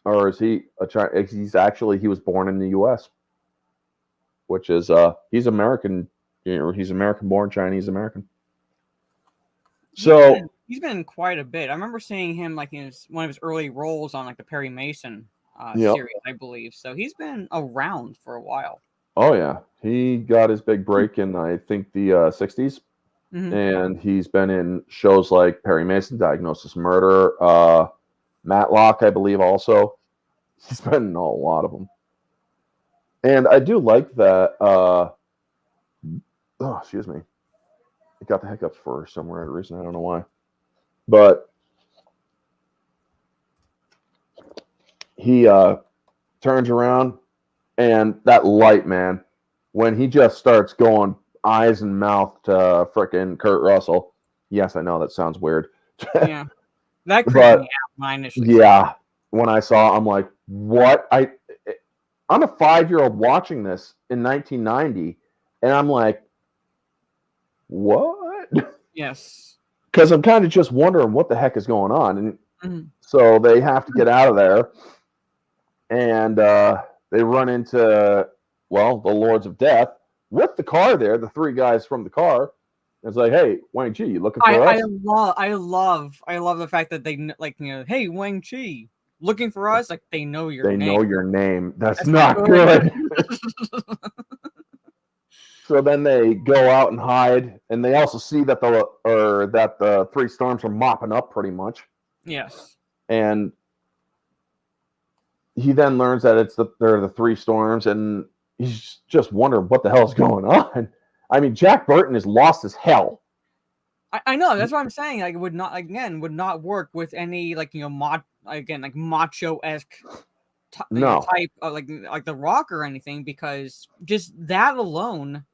or is he he was born in the U.S., which is he's American, he's American born, Chinese American. So he's been in quite a bit. I remember seeing him like in one of his early roles on like the Perry Mason series, I believe. So he's been around for a while. Oh yeah, he got his big break in I think the 60s, and he's been in shows like Perry Mason, Diagnosis Murder, Matlock, I believe. Also, he's been in a lot of them, and I do like that. Oh, excuse me, I got the hiccups for some weird reason. I don't know why, but he turns around. And that light, man, when he just starts going eyes and mouth to frickin' Kurt Russell. Yes, I know that sounds weird. Yeah, that creeped me out when I initially. Yeah, when I saw, I'm like, what? I'm a 5-year-old watching this in 1990, and I'm like, what? Yes. Because I'm kind of just wondering what the heck is going on, and so they have to get out of there, and they run into, well, the Lords of Death with the car there, the three guys from the car. It's like, hey, Wang Chi, you looking for us? I love the fact that they like, hey, Wang Chi, looking for us? Like they know your name. They know your name. That's not good. So then they go out and hide, and they also see that the three storms are mopping up pretty much. Yes. And he then learns that they're the three storms, and he's just wondering what the hell is going on. I mean, Jack Burton is lost as hell. I know, that's what I'm saying. Like, it would not work with any like macho-esque type of like The Rock or anything, because just that alone.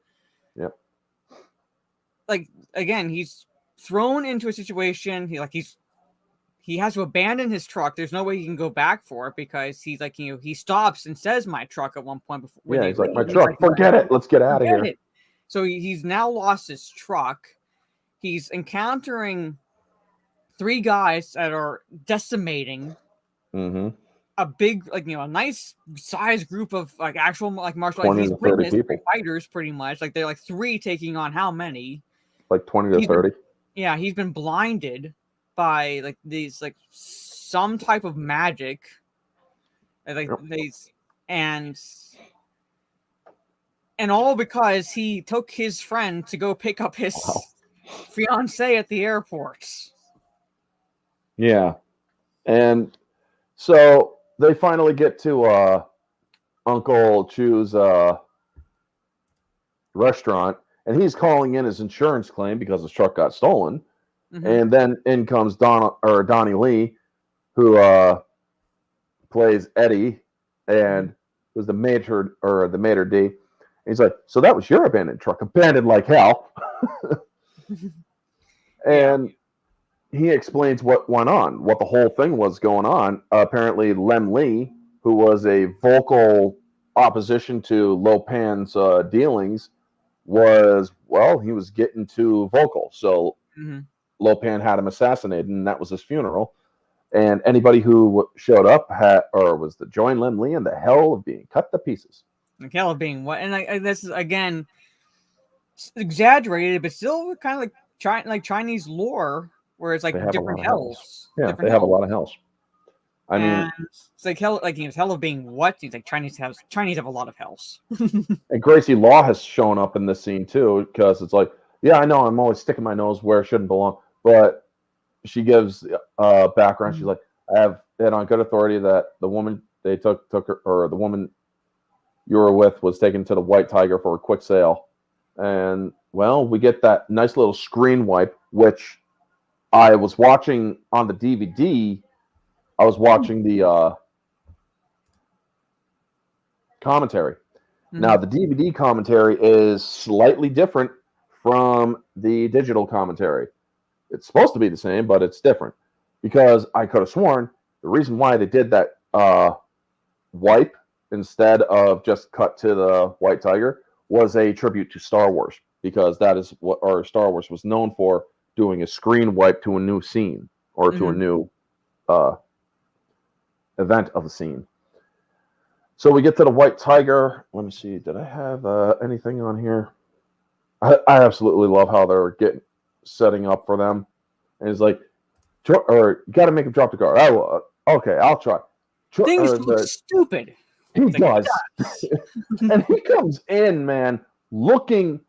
Yep. Like, again, he's thrown into a situation. He has to abandon his truck. There's no way he can go back for it, because he's like, he stops and says my truck at one point before. Yeah, he's like, my truck, forget it. Let's get out of here. So he's now lost his truck. He's encountering three guys that are decimating. a big, like, a nice size group of like actual like martial arts. 20 He's to 30 witnessed people. fighters pretty much. Like they're like 3 taking on how many? Like 20 to He's been- 30. yeah, he's been blinded by like these like some type of magic. Like Yep. these and all because he took his friend to go pick up his Wow. fiance at the airport. Yeah. And so they finally get to Uncle Chu's restaurant, and he's calling in his insurance claim because his truck got stolen. Mhm. And then in comes Donnie Lee, who plays Eddie and was the maitre d'. And he's like, so that was your abandoned truck, abandoned like hell. And he explains what went on, what the whole thing was going on. Apparently, Lem Lee, who was a vocal opposition to Lo Pan's dealings, he was getting too vocal. So Lo Pan had him assassinated, and that was his funeral. And anybody who showed up was to join Lem Lee in the hell of being cut to pieces. The hell of being what? And this is again exaggerated, but still kind of like Chinese lore, where it's like different hells. Yeah, they have a lot of hells. I mean, it's like hell, like hell of being what? He's like Chinese have a lot of hells. And Gracie Law has shown up in this scene too, because it's like, yeah, I know I'm always sticking my nose where it shouldn't belong, but she gives background. She's like, I have it on good authority that the woman they took her, or the woman you were with, was taken to the White Tiger for a quick sale. And well, we get that nice little screen wipe, which I was watching on the DVD. I was watching the commentary. Now, the DVD commentary is slightly different from the digital commentary. It's supposed to be the same, but it's different, because I could have sworn the reason why they did that wipe instead of just cut to the White Tiger was a tribute to Star Wars, because that is what our Star Wars was known for, doing a screen wipe to a new scene or to a new event of a scene. So we get to the White Tiger. Let me see. Did I have anything on here? I absolutely love how they're setting up for them. And he's like, or you got to make him drop the guard. I will. Okay, I'll try. Things look stupid. He does. And he comes in, man, looking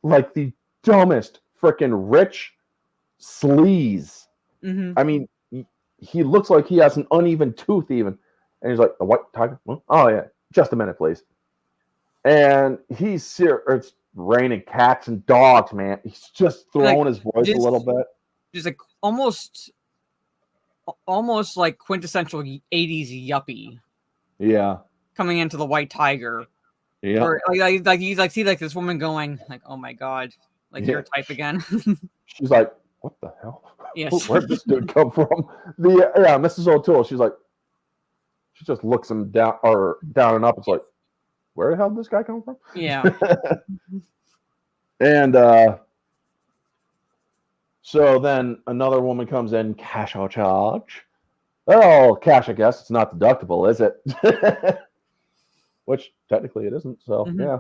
like the dumbest freaking rich sleaze. I mean, he looks like he has an uneven tooth even. And he's like, the White Tiger? Oh, yeah. Just a minute, please. And it's raining cats and dogs, man. He's just throwing his voice a little bit. Just like almost like quintessential 80s yuppie. Yeah. Coming into the White Tiger. Yeah. Or like he's like, see like this woman going like, oh my God, like your type again. She's like, what the hell? Yes. Where'd this dude come from? Mrs. O'Toole, she's like, she just looks him down and up. It's like, where the hell did this guy come from? Yeah. And so then another woman comes in, cash or charge. Oh, cash, I guess. It's not deductible, is it? Which technically it isn't. So, yeah.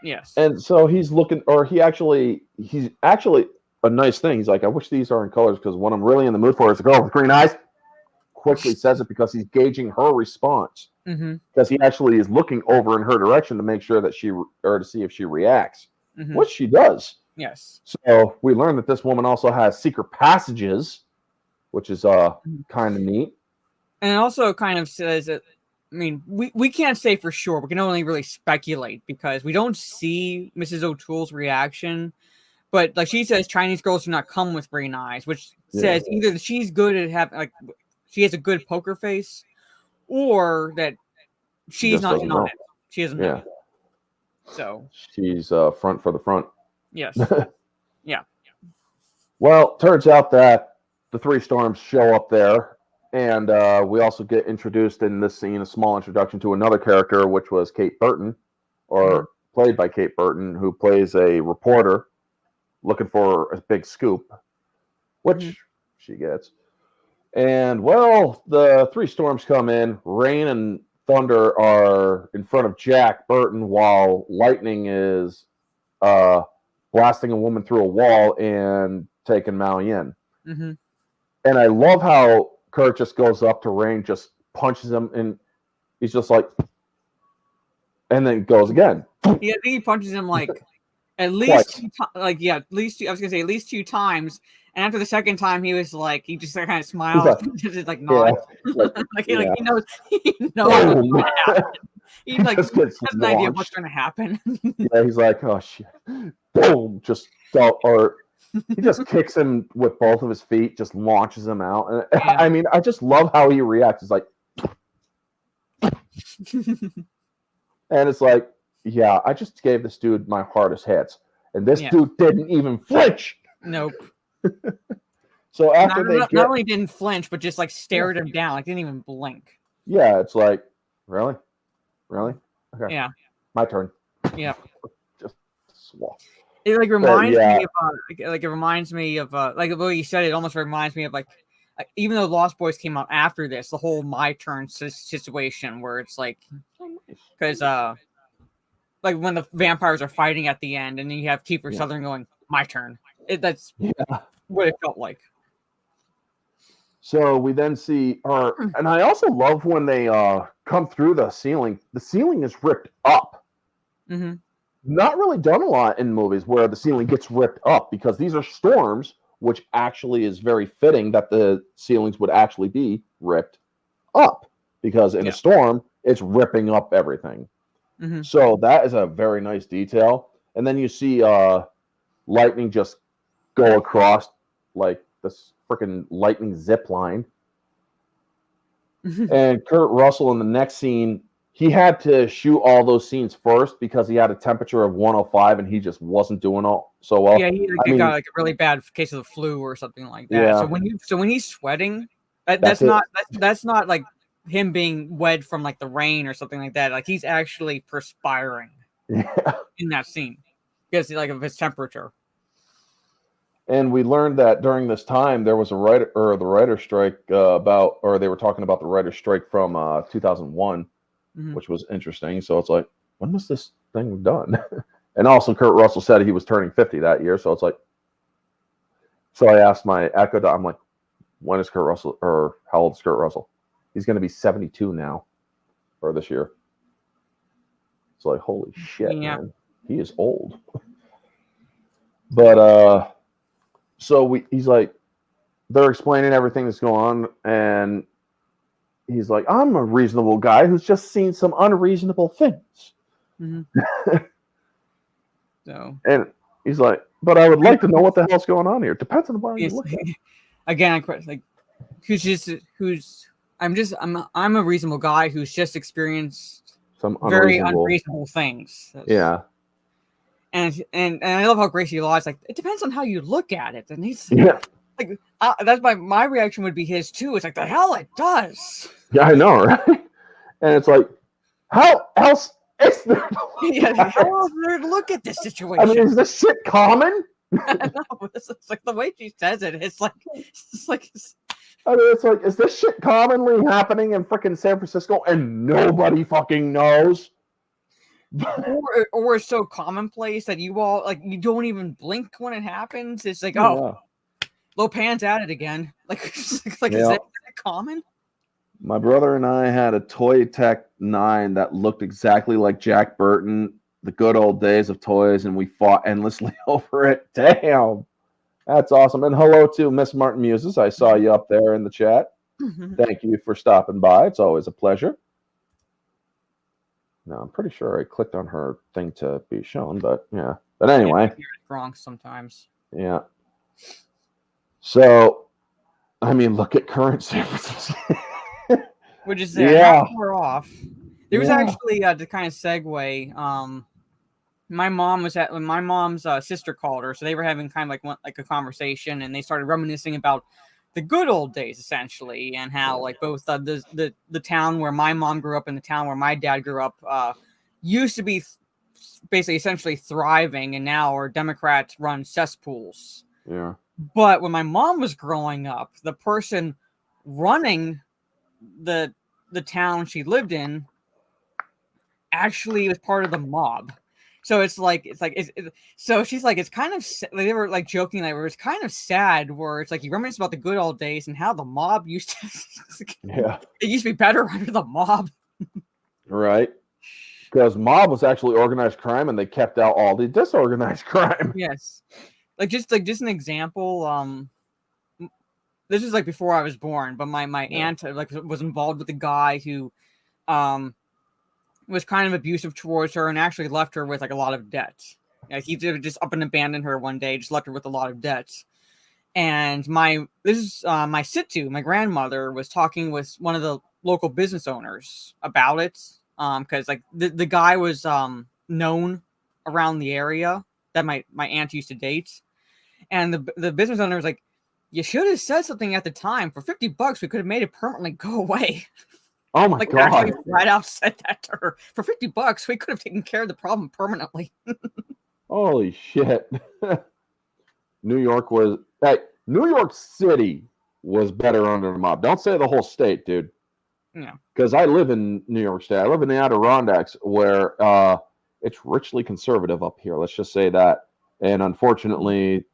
Yes. And so he's looking, or he's actually a nice thing. He's like, I wish these are in colors, because what I'm really in the mood for is a girl with green eyes. Quickly says it because he's gauging her response, because he actually is looking over in her direction to make sure that to see if she reacts, which she does. Yes. So we learn that this woman also has secret passages, which is kind of neat. And it also kind of says that, I mean, we can't say for sure. We can only really speculate because we don't see Mrs. O'Toole's reaction. But like she says, Chinese girls do not come with green eyes, which says either that she's good at having she has a good poker face, or that she's not in on it. She doesn't know. So she's front for the front. Yes. Yeah. Well, turns out that the three storms show up there, and we also get introduced in this scene, a small introduction to another character, which was Kate Burton, or played by Kate Burton, who plays a reporter looking for a big scoop, which she gets. And well, the three storms come in. Rain and thunder are in front of Jack Burton, while lightning is uh, blasting a woman through a wall and taking Mao Yin. Mm-hmm. And I love how Kurt just goes up to Rain, just punches him, and he's just like, and then goes again. Yeah, I think he punches him like at Twice. least at least two, I was gonna say at least 2 times. And after the second time, he was like, he just kind of He's smiles, like, just like yeah, nod, like, like yeah. he knows what's Boom. going to happen. He He like just gets has an idea of what's launched. going to happen. Yeah, he's like, oh shit. Boom. Just or he just kicks him with both of his feet, just launches him out. And Yeah. I mean, I just love how he reacts. It's like, and it's like, yeah, I just gave this dude my hardest hits, and this Yeah. dude didn't even flinch. Nope. So after Not only didn't flinch, but just like stared him down, like didn't even blink. yeah, it's like, really, okay, Yeah. my turn. Yeah. Just swap. It like reminds yeah. me of like it reminds me of like the way you said it almost reminds me of like even though Lost Boys came out after this, the whole my turn situation where it's like because like when the vampires are fighting at the end and then you have Kiefer Sutherland going my turn. That's what it felt like. So we then see her, and I also love when they come through the ceiling. The ceiling is ripped up. Mm-hmm. Not really done a lot in movies where the ceiling gets ripped up because these are storms, which actually is very fitting that the ceilings would actually be ripped up because in a storm, it's ripping up everything. Mm-hmm. So that is a very nice detail. And then you see lightning just go across like this freaking lightning zip line. And Kurt Russell in the next scene, he had to shoot all those scenes first because he had a temperature of 105 and he just wasn't doing all so well. Yeah, he got like a really bad case of the flu or something like that. Yeah. So when he's sweating, that's not like him being wet from like the rain or something like that. Like he's actually perspiring in that scene because like of his temperature. And we learned that during this time there was the writer strike they were talking about the writer strike from 2001, which was interesting. So it's like, when was this thing done? And also Kurt Russell said he was turning 50 that year. So it's like, so I asked my Echo, I'm like, when is Kurt Russell, or how old is Kurt Russell? He's going to be 72 now, or this year. It's like, holy shit, man. He is old. But, so he's like, they're explaining everything that's going on, and he's like, I'm a reasonable guy who's just seen some unreasonable things. So, and he's like, but I would like to know what the hell's going on here. Depends on what you look at. Again, like, I'm a reasonable guy who's just experienced some very unreasonable things. Yeah. And I love how Gracie Law is like, it depends on how you look at it. And he's like, that's my reaction would be his too. It's like, the hell it does. Yeah, I know, right? And it's like, how else is there? How else is there to look at this situation? I mean, is this shit common? I know. It's like the way she says it. It's like. I mean, it's like, is this shit commonly happening in freaking San Francisco and nobody fucking knows? or it's so commonplace that you all like you don't even blink when it happens. It's like, Lopan's at it again. Like is that common? My brother and I had a Toy Tech 9 that looked exactly like Jack Burton, the good old days of toys, and we fought endlessly over it. Damn, that's awesome. And hello to Miss Martin Muses. I saw you up there in the chat. Thank you for stopping by. It's always a pleasure. No, I'm pretty sure I clicked on her thing to be shown, but yeah. But anyway. Wrong sometimes. Yeah. So, I mean, look at current San Francisco. Which is not far off. There was actually to kind of segue. My mom's sister called her, so they were having kind of like a conversation, and they started reminiscing about the good old days, essentially, and how like both the town where my mom grew up and the town where my dad grew up used to be basically essentially thriving, and now are Democrats run cesspools. Yeah. But when my mom was growing up, the person running the town she lived in actually was part of the mob. So so she's like, it's kind of, they were like joking, like, it was kind of sad where it's like you reminisce about the good old days and how the mob used to, it used to be better under the mob. Right. Because mob was actually organized crime and they kept out all the disorganized crime. Yes. Just an example, this is like before I was born, but my aunt like was involved with a guy who was kind of abusive towards her and actually left her with like a lot of debts. He just up and abandoned her one day, just left her with a lot of debts. And my Situ, my grandmother, was talking with one of the local business owners about it, because like the guy was known around the area that my aunt used to date, and the business owner was like, "You should have said something at the time. For $50, we could have made it permanently go away." Oh my like, God! actually right out said that to her. For $50, we could have taken care of the problem permanently. Holy shit! New York City was better under the mob. Don't say the whole state, dude. Yeah. Because I live in New York State. I live in the Adirondacks, where it's richly conservative up here. Let's just say that. And unfortunately,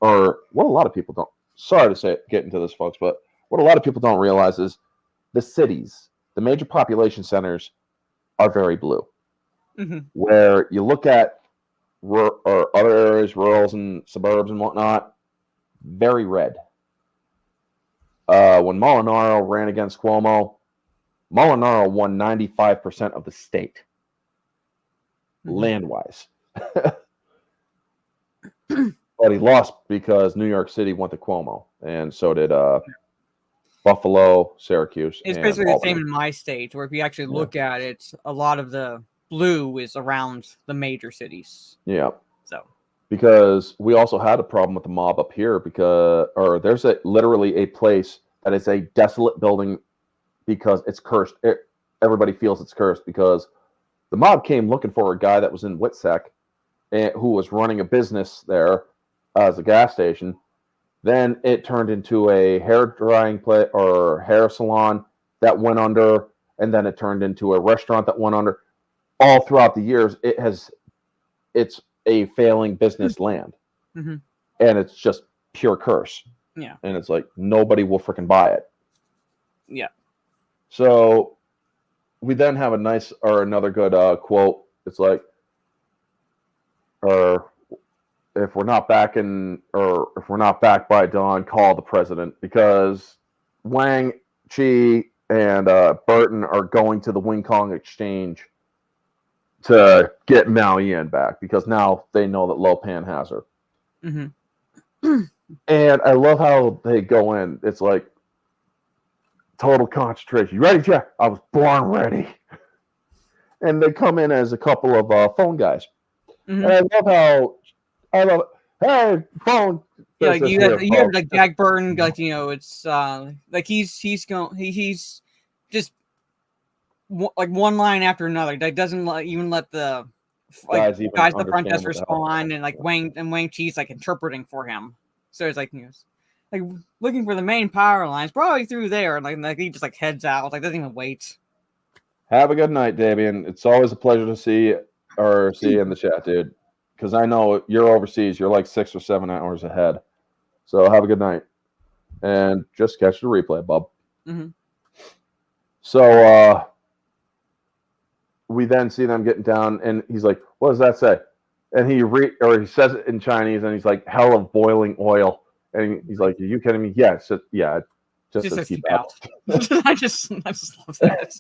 or what a lot of people don't. Sorry to say it, get into this, folks, but what a lot of people don't realize is the cities, the major population centers, are very blue. Mm-hmm. Where you look at or other areas, rurals and suburbs and whatnot, very red. When Molinaro ran against Cuomo, Molinaro won 95% of the state, land-wise. But he lost because New York City went to Cuomo, and so did Buffalo, Syracuse. It's and basically Albany. the same in my state, where if you actually look at it, a lot of the blue is around the major cities. Yeah. So because we also had a problem with the mob up here there's literally a place that is a desolate building because it's cursed. Everybody feels it's cursed because the mob came looking for a guy that was in Witsec who was running a business there as a gas station. Then it turned into a hair drying place or hair salon that went under, and then it turned into a restaurant that went under. All throughout the years, it's a failing business land, and it's just pure curse. Yeah, and it's like nobody will freaking buy it. Yeah. So we then have another good quote. It's like, or if we're not back by dawn, call the president, because Wang, Chi, and Burton are going to the Wing Kong exchange to get Mao Yan back because now they know that Lo Pan has her. And I love how they go in. It's like total concentration. You ready, Jack? I was born ready. And they come in as a couple of phone guys. And I love hey, phone. Yeah, you have like Jack Burton, like, you know, it's like he's just like one line after another. That doesn't even let the guys at the front desk respond, and like Wang Chi's like interpreting for him. So it's like, you know, like looking for the main power lines, probably through there, and like he just like heads out, like doesn't even wait. Have a good night, Davian. It's always a pleasure to see you in the chat, dude. Because I know you're overseas. You're like 6 or 7 hours ahead. So have a good night. And just catch the replay, bub. So we then see them getting down, and he's like, what does that say? And he says it in Chinese, and he's like, hell of boiling oil. And he's like, are you kidding me? Yeah, just keep out. I just love that.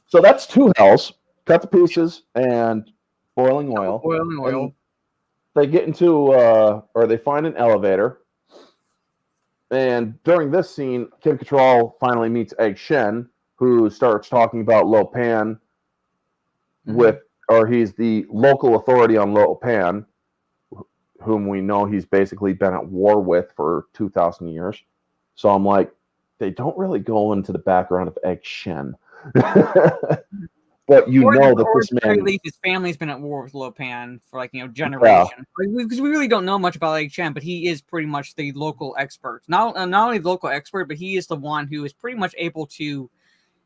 So that's 2 hells, cut to pieces, and boiling oil. Boiling oil. And they get into, or they find an elevator. And during this scene, Kim Cattrall finally meets Egg Shen, who starts talking about Lo Pan he's the local authority on Lo Pan, whom we know he's basically been at war with for 2,000 years. So I'm like, they don't really go into the background of Egg Shen. But but you or, know that or at this the very man, least, his family's been at war with Lopan for like yeah, generations. Because we really don't know much about Egg Shen, but he is pretty much the local expert. Not only the local expert, but he is the one who is pretty much able to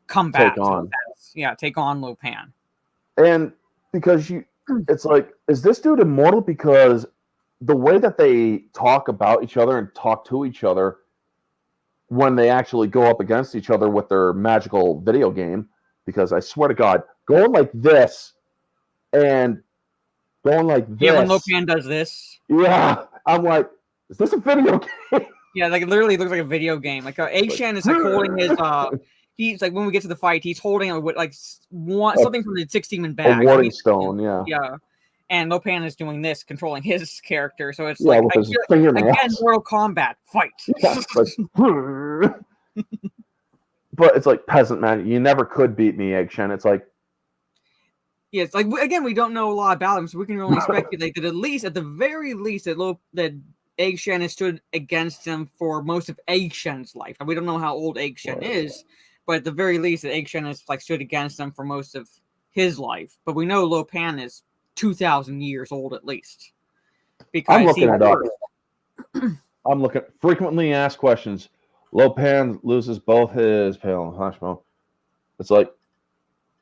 combat, take on Lopan. And because it's like, is this dude immortal? Because the way that they talk about each other and talk to each other when they actually go up against each other with their magical video game, because I swear to God, going like this and going like this. Yeah, when Lopan does this. Yeah, I'm like, is this a video game? Yeah, like it literally looks like a video game. Like Egg Shen is like holding his he's like, when we get to the fight, he's holding like something from the 6-demon bag. A warding stone, yeah. Yeah. And Lopan is doing this, controlling his character. So it's with like, his fingernails. again, Mortal Kombat, fight. Yeah, but it's like peasant man. You never could beat me, Egg Shen. It's like, yeah, it's like, again, we don't know a lot about him, so we can only speculate that at the very least, that Egg Shen has stood against him for most of Egg Shen's life. And we don't know how old Egg Shen is, but at the very least, that Egg Shen has like stood against him for most of his life. But we know Lopan is 2,000 years old at least. Because I'm looking it up. I'm looking. Frequently asked questions. Lopan loses both his pale and flash bone. It's like,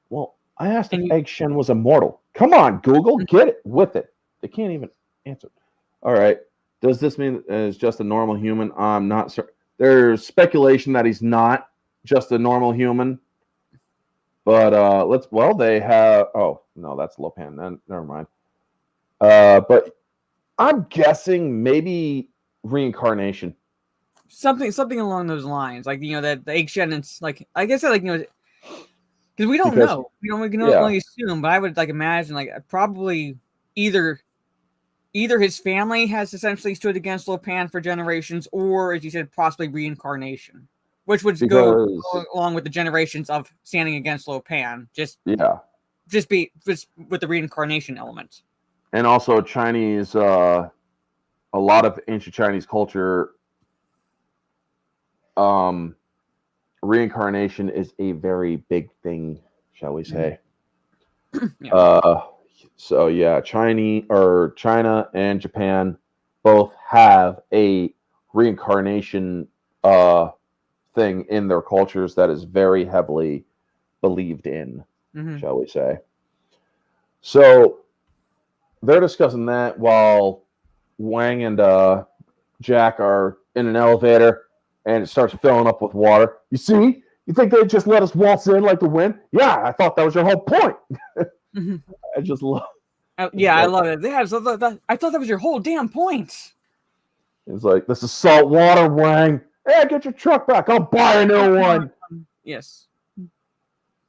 well, I asked if Egg Shen was immortal. Come on, Google, get it with it. They can't even answer. All right. Does this mean is just a normal human? I'm not certain. There's speculation that he's not just a normal human. But they have. Oh no, that's Lopan. Never mind. But I'm guessing maybe reincarnation. Something along those lines, like that the Egg Shen is like, I guess because we don't know, we can only assume. But I would like imagine like probably either his family has essentially stood against Lopan for generations, or as you said, possibly reincarnation, which would go along with the generations of standing against Lopan. Just with the reincarnation element. And also Chinese, a lot of ancient Chinese culture, reincarnation is a very big thing, shall we say. So yeah, China and Japan both have a reincarnation thing in their cultures that is very heavily believed in, shall we say. So they're discussing that while Wang and Jack are in an elevator, and it starts filling up with water. You see? You think they'd just let us waltz in like the wind? Yeah, I thought that was your whole point. I just love. I love it. I thought that was your whole damn point. It's like, this is salt water, Wang. Hey, get your truck back. I'll buy a new one. Yes.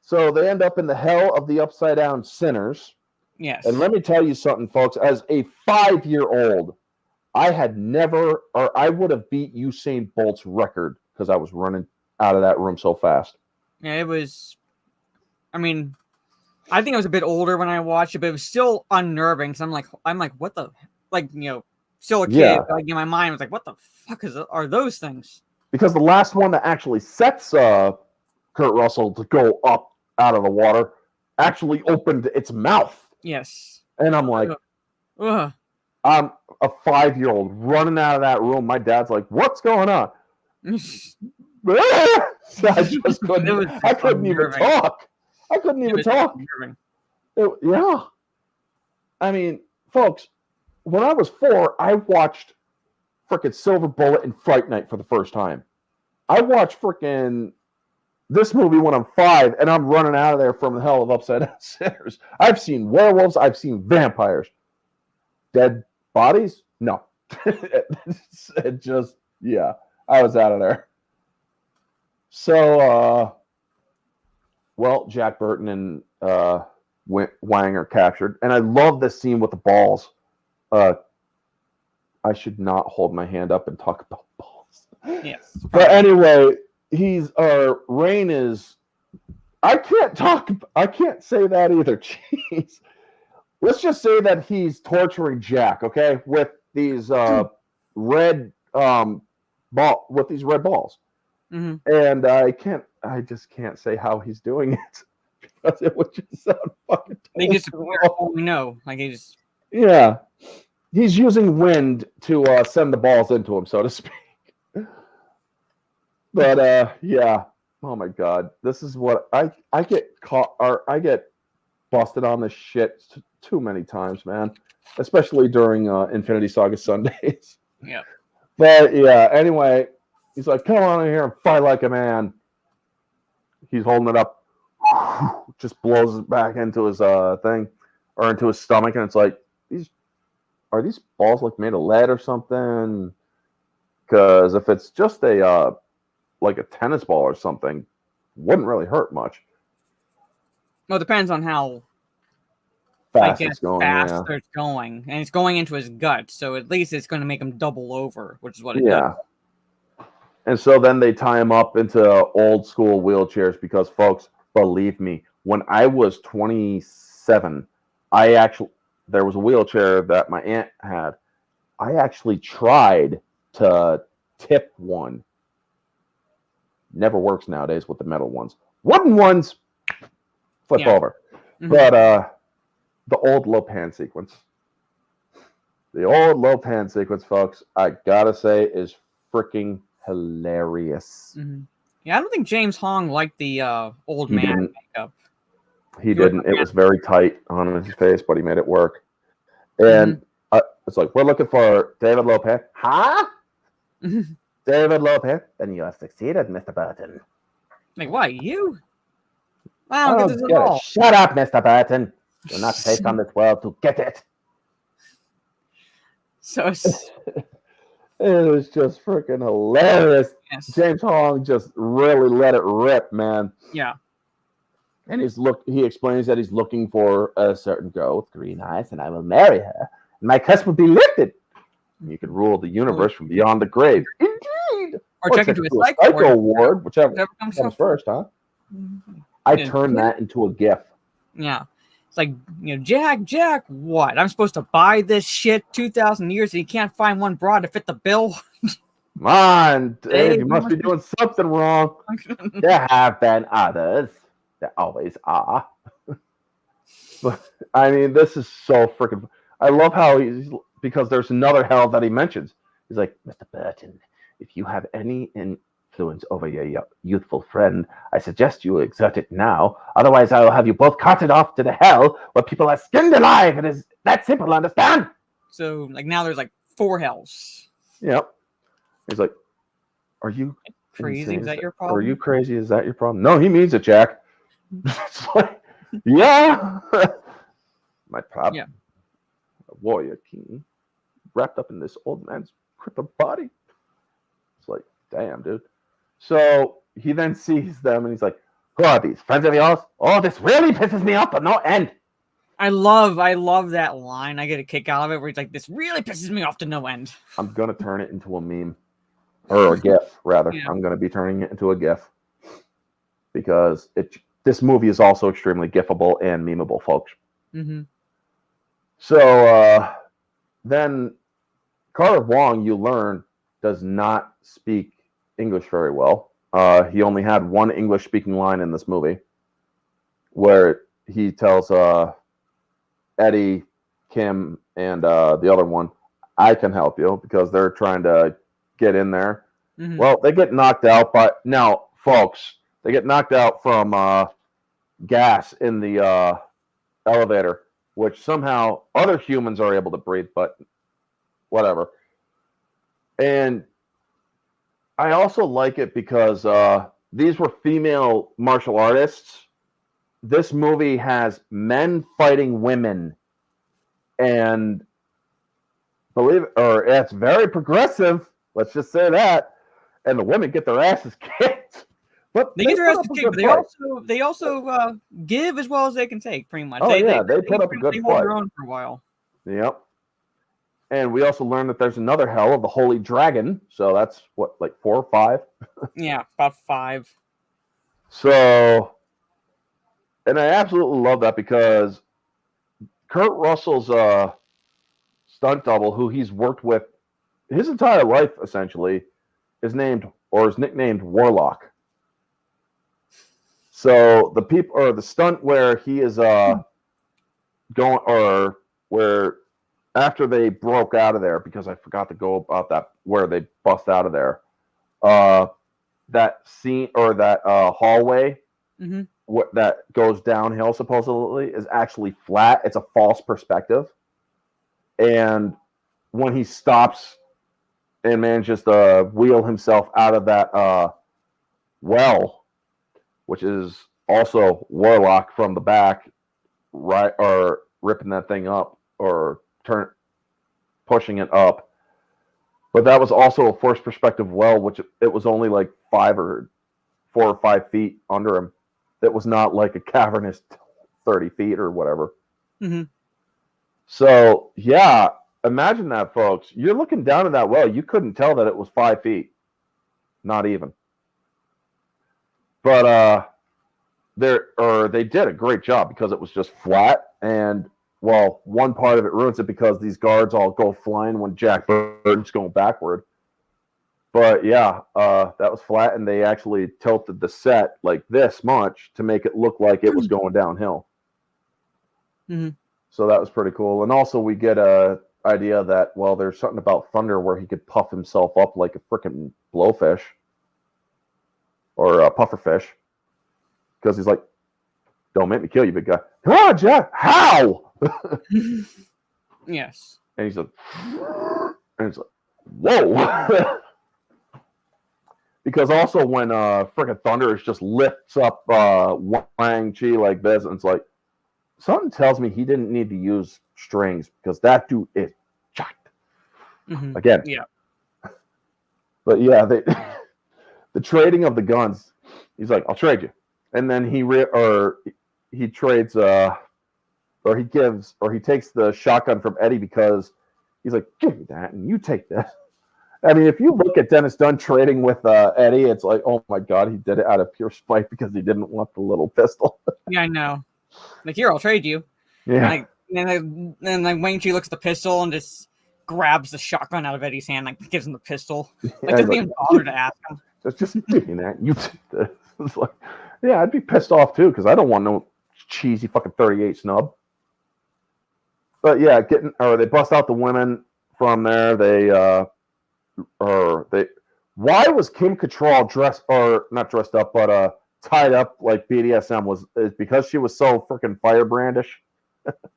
So they end up in the hell of the upside down sinners. Yes. And let me tell you something, folks. As a 5-year-old, I would have beat Usain Bolt's record because I was running out of that room so fast. Yeah, it was. I mean, I think I was a bit older when I watched it, but it was still unnerving. Because I'm like, what the, still a kid. Yeah. Like in my mind, I was like, what the fuck are those things? Because the last one that actually sets Kurt Russell to go up out of the water actually opened its mouth. Yes. And I'm like, ugh. I'm a 5-year-old running out of that room. My dad's like, what's going on? I just couldn't. I couldn't even talk. I couldn't even talk. Yeah. I mean, folks, when I was 4, I watched frickin' Silver Bullet and Fright Night for the first time. I watched frickin' this movie when I'm 5, and I'm running out of there from the hell of upside down sinners. I've seen werewolves. I've seen vampires. Dead bodies? No. It just, yeah, I was out of there. So, Jack Burton and Wang are captured. And I love this scene with the balls. I should not hold my hand up and talk about balls. Yes. But anyway, Rain is, I can't say that either. Jeez. Let's just say that he's torturing Jack, okay, with these red balls. Mm-hmm. And I just can't say how he's doing it. because it would just sound fucking. They totally disappear. wrong. Oh, we know. Like they just. Yeah, he's using wind to send the balls into him, so to speak. But yeah. Oh my god, this is what I get caught or I get busted on this shit too many times, man. Especially during Infinity Saga Sundays. Yeah. But yeah, anyway, he's like, come on in here and fight like a man. He's holding it up, just blows it back into his thing or into his stomach, and it's like, are these balls like made of lead or something? Because if it's just a like a tennis ball or something, wouldn't really hurt much. Well, it depends on how Fast it's going, fast yeah. it's going, and it's going into his gut, so at least it's going to make him double over, which is what it Yeah. does. And so then they tie him up into old school wheelchairs because, folks, believe me, when I was 27, there was a wheelchair that my aunt had. I actually tried to tip one. Never works nowadays with the metal ones. Wooden ones flip over. Mm-hmm. But the old Lopan sequence. The old Lopan sequence, folks, I gotta say, is freaking hilarious. Mm-hmm. Yeah, I don't think James Hong liked the old man makeup. He didn't. It was very tight on his face, but he made it work. And it's like, we're looking for David Lopan. Huh? David Lopan? Then you have succeeded, Mr. Burton. Like, what? You? I don't get this at all. Shut up, Mr. Burton. You're not placed on this world to get it. So it was just freaking hilarious. Yes. James Hong just really let it rip, man. Yeah. And he explains that he's looking for a certain girl with green eyes, and I will marry her. And my curse will be lifted. And you can rule the universe from beyond the grave. Indeed. Or check into a Psycho Award, whichever comes first, huh? I turned that into a GIF. Yeah. It's like, Jack, what? I'm supposed to buy this shit 2,000 years and you can't find one broad to fit the bill? Come on, Dave, you must be doing something wrong. There have been others. There always are. But, I mean, this is so freaking... I love how because there's another hell that he mentions. He's like, Mr. Burton, if you have any influence over your youthful friend, I suggest you exert it now. Otherwise, I will have you both carted off to the hell where people are skinned alive. It is that simple, understand? So, like, now there's, like, 4 hells. Yep. He's like, are you crazy? Insane? Is that your problem? Are you crazy? Is that your problem? No, he means it, Jack. It's like, yeah. My problem. Yeah. A warrior king wrapped up in this old man's crippled body. It's like, damn, dude. So he then sees them and he's like, who are these? Friends of yours? Oh, this really pisses me off, but no end. I love that line. I get a kick out of it where he's like, this really pisses me off to no end. I'm going to turn it into a meme. Or a GIF, rather. Yeah. I'm going to be turning it into a GIF. Because this movie is also extremely GIFable and memeable, folks. Mm-hmm. So then Carter Wong, you learn, does not speak English very well. He only had one English-speaking line in this movie where he tells Eddie, Kim, and the other one, I can help you, because they're trying to get in there. Mm-hmm. Well, they get knocked out now, folks, they get knocked out from gas in the elevator, which somehow other humans are able to breathe, but whatever. And I also like it because these were female martial artists. This movie has men fighting women. And it's very progressive. Let's just say that. And the women get their asses kicked. But they get their asses kicked, but they also give as well as they can take, pretty much. Oh, they put up a good fight. Hold their own for a while. Yep. And we also learned that there's another hell of the Holy Dragon. So that's what, like 4 or 5? Yeah, about 5. So, and I absolutely love that because Kurt Russell's stunt double, who he's worked with his entire life, essentially, is nicknamed Warlock. So the people or the stunt where he is going or where after they broke out of there because I forgot to go about that where they bust out of there. That scene or that hallway what that goes downhill supposedly is actually flat. It's a false perspective. And when he stops and manages to wheel himself out of that well, which is also Warlock from the back, right, or ripping that thing up or pushing it up. But that was also a first perspective well, which it was only like 4 or 5 feet under him. That was not like a cavernous 30 feet or whatever. So yeah, imagine that, folks. You're looking down at that well. You couldn't tell that it was 5 feet, not even. But they did a great job because it was just flat. And well, one part of it ruins it because these guards all go flying when Jack Burton's going backward. But yeah, that was flat, and they actually tilted the set like this much to make it look like it was going downhill. So that was pretty cool. And also, we get a idea that there's something about Thunder where he could puff himself up like a freaking blowfish or a pufferfish, because he's like, "Don't make me kill you, big guy." Come on, Jack. How? Yes. And he's like, "Whoa." Because also when freaking Thunder just lifts up Wang Chi like this, and it's like, something tells me he didn't need to use strings because that dude is jacked. Again. Yeah. But yeah, the trading of the guns, he's like, "I'll trade you," and then he trades or he takes the shotgun from Eddie because he's like, "Give me that, and you take that." I mean, if you look at Dennis Dunn trading with Eddie, it's like, oh my God, he did it out of pure spite because he didn't want the little pistol. Yeah, I know. Like, here, I'll trade you. Yeah. And then Wang Chi looks at the pistol and just grabs the shotgun out of Eddie's hand, like gives him the pistol. Like, doesn't even bother to ask him. Just give me that. You take this. It's like, yeah, I'd be pissed off too because I don't want no cheesy fucking 38 snub. But yeah, they bust out the women from there. Why was Kim Cattrall not dressed up, but tied up like BDSM? Is because she was so freaking firebrandish?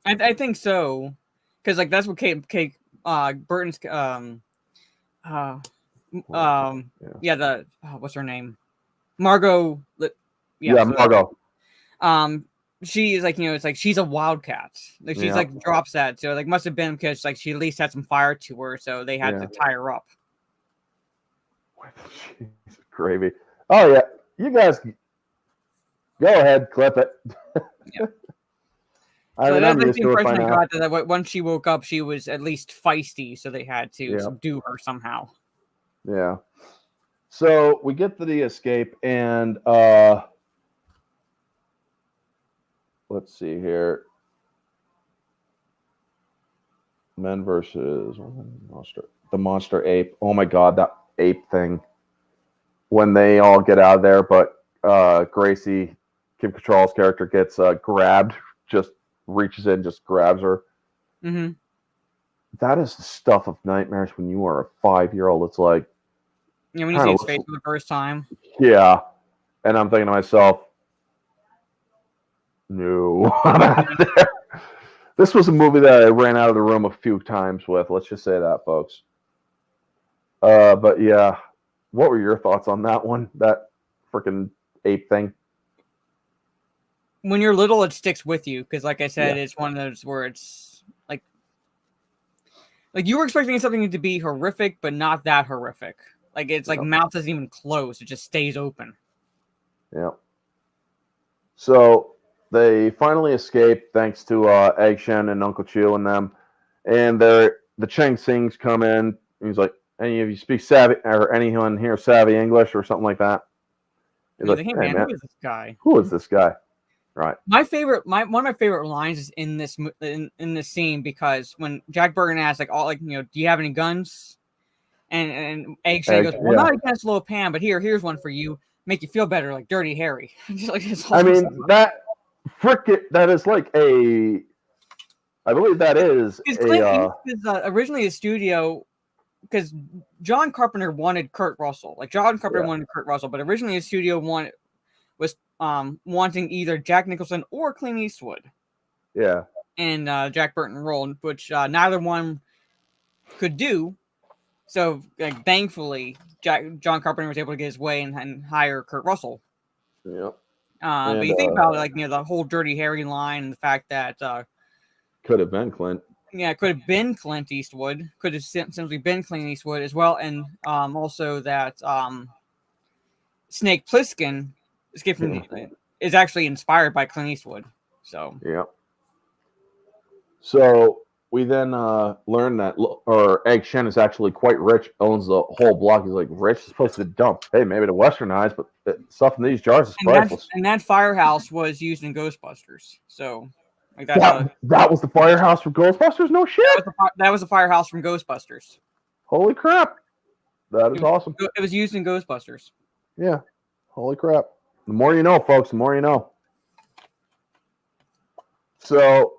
I think so, because like that's what Kate Burton's what's her name, Margot. Yeah, Margot. She's like, it's like she's a wildcat. Like she's like drops that, so like must have been because like she at least had some fire to her, so they had to tie her up. Jesus, gravy. Oh yeah, you guys go ahead, clip it. Yeah. I remember this the impression I got that once she woke up, she was at least feisty, so they had to subdue her somehow. Yeah. So we get to the escape, and let's see here. Men versus the monster ape. Oh my God, that ape thing. When they all get out of there, but Gracie, Kim Cattrall's character, gets grabbed, just reaches in, just grabs her. That is the stuff of nightmares when you are a 5-year-old. It's like, when you see his face for the first time. Yeah. And I'm thinking to myself, no, I'm out of there. This was a movie that I ran out of the room a few times with. Let's just say that, folks. But yeah, what were your thoughts on that one? That freaking ape thing? When you're little, it sticks with you because, like I said, it's one of those where it's like you were expecting something to be horrific, but not that horrific. Like it's like mouth isn't even closed; it just stays open. Yeah. So they finally escape thanks to Egg Shen and Uncle Chu and them, and the Cheng Sings come in. And he's like, "Any of you speak savvy, or anyone here savvy English or something like that?" He's like, "Hey man, who is this guy? Who is this guy?" Right. One of my favorite lines is in this scene because when Jack Burton asks do you have any guns? And Egg Shen goes, "Well, not against Lo Pan, but here's one for you. make you feel better, like Dirty Harry. Like, I mean, that is like a. I believe that is originally a studio, because John Carpenter wanted Kurt Russell. Like John Carpenter wanted Kurt Russell, but originally his studio was wanting either Jack Nicholson or Clint Eastwood. Yeah. And Jack Burton role, which neither one could do. So, like, thankfully, John Carpenter was able to get his way and hire Kurt Russell. Yep. But you think about it, like, the whole Dirty Harry line, and the fact that could have been Clint. Yeah, it could have been Clint Eastwood. Could have simply been Clint Eastwood as well, and also that Snake Plissken is actually inspired by Clint Eastwood. So yeah. So we then learn that Egg Shen is actually quite rich, owns the whole block. He's like, rich, this place is a dump. Hey, maybe to westernized, but the stuff in these jars is priceless. And that firehouse was used in Ghostbusters. So like that was the firehouse from Ghostbusters? No shit. That was the firehouse from Ghostbusters. Holy crap. That is awesome. It was used in Ghostbusters. Yeah. Holy crap. The more you know, folks, the more you know. So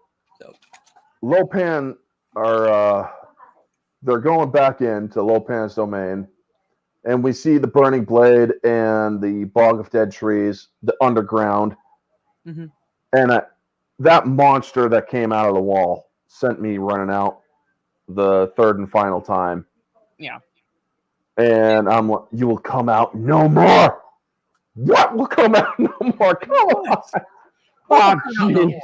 Lopan they're going back into Lopan's domain, and we see the burning blade and the bog of dead trees, the underground, and that monster that came out of the wall sent me running out the third and final time. Yeah. And I'm like, you will come out no more. What will come out no more? Come on. Oh, jeez.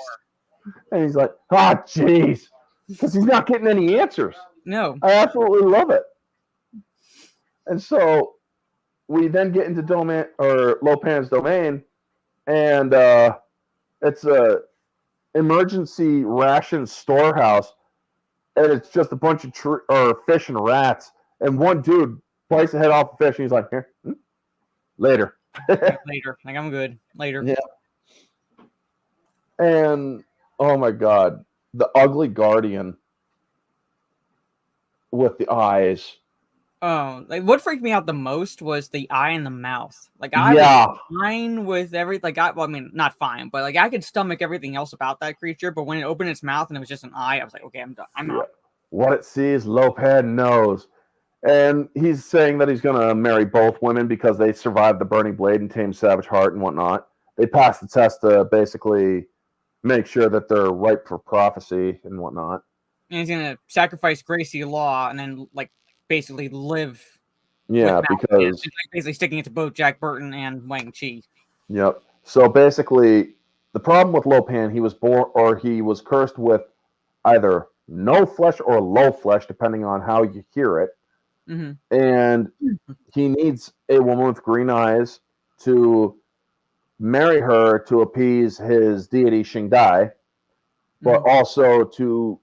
And he's like, oh, jeez. Because he's not getting any answers. No. I absolutely love it. And so we then get into Lopan's domain, and it's a emergency ration storehouse, and it's just a bunch of fish and rats. And one dude bites the head off the fish, and he's like, here, later. Later. Like, I'm good. Later. Yeah. And, oh my God, the ugly guardian with the eyes. Oh, like what freaked me out the most was the eye and the mouth. Like I was fine with everything. Like I mean, not fine, but like I could stomach everything else about that creature. But when it opened its mouth and it was just an eye, I was like, okay, I'm done. I'm out. What it sees, Lopan knows. And he's saying that he's going to marry both women because they survived the burning blade and tamed Savage Heart and whatnot. They passed the test to basically make sure that they're ripe for prophecy and whatnot. And he's going to sacrifice Gracie Law and then, like, basically live. Yeah, because like basically sticking it to both Jack Burton and Wang Chi. Yep. So basically, the problem with Lopan, he was cursed with either no flesh or low flesh, depending on how you hear it. And he needs a woman with green eyes to marry her to appease his deity Shingdai, but also to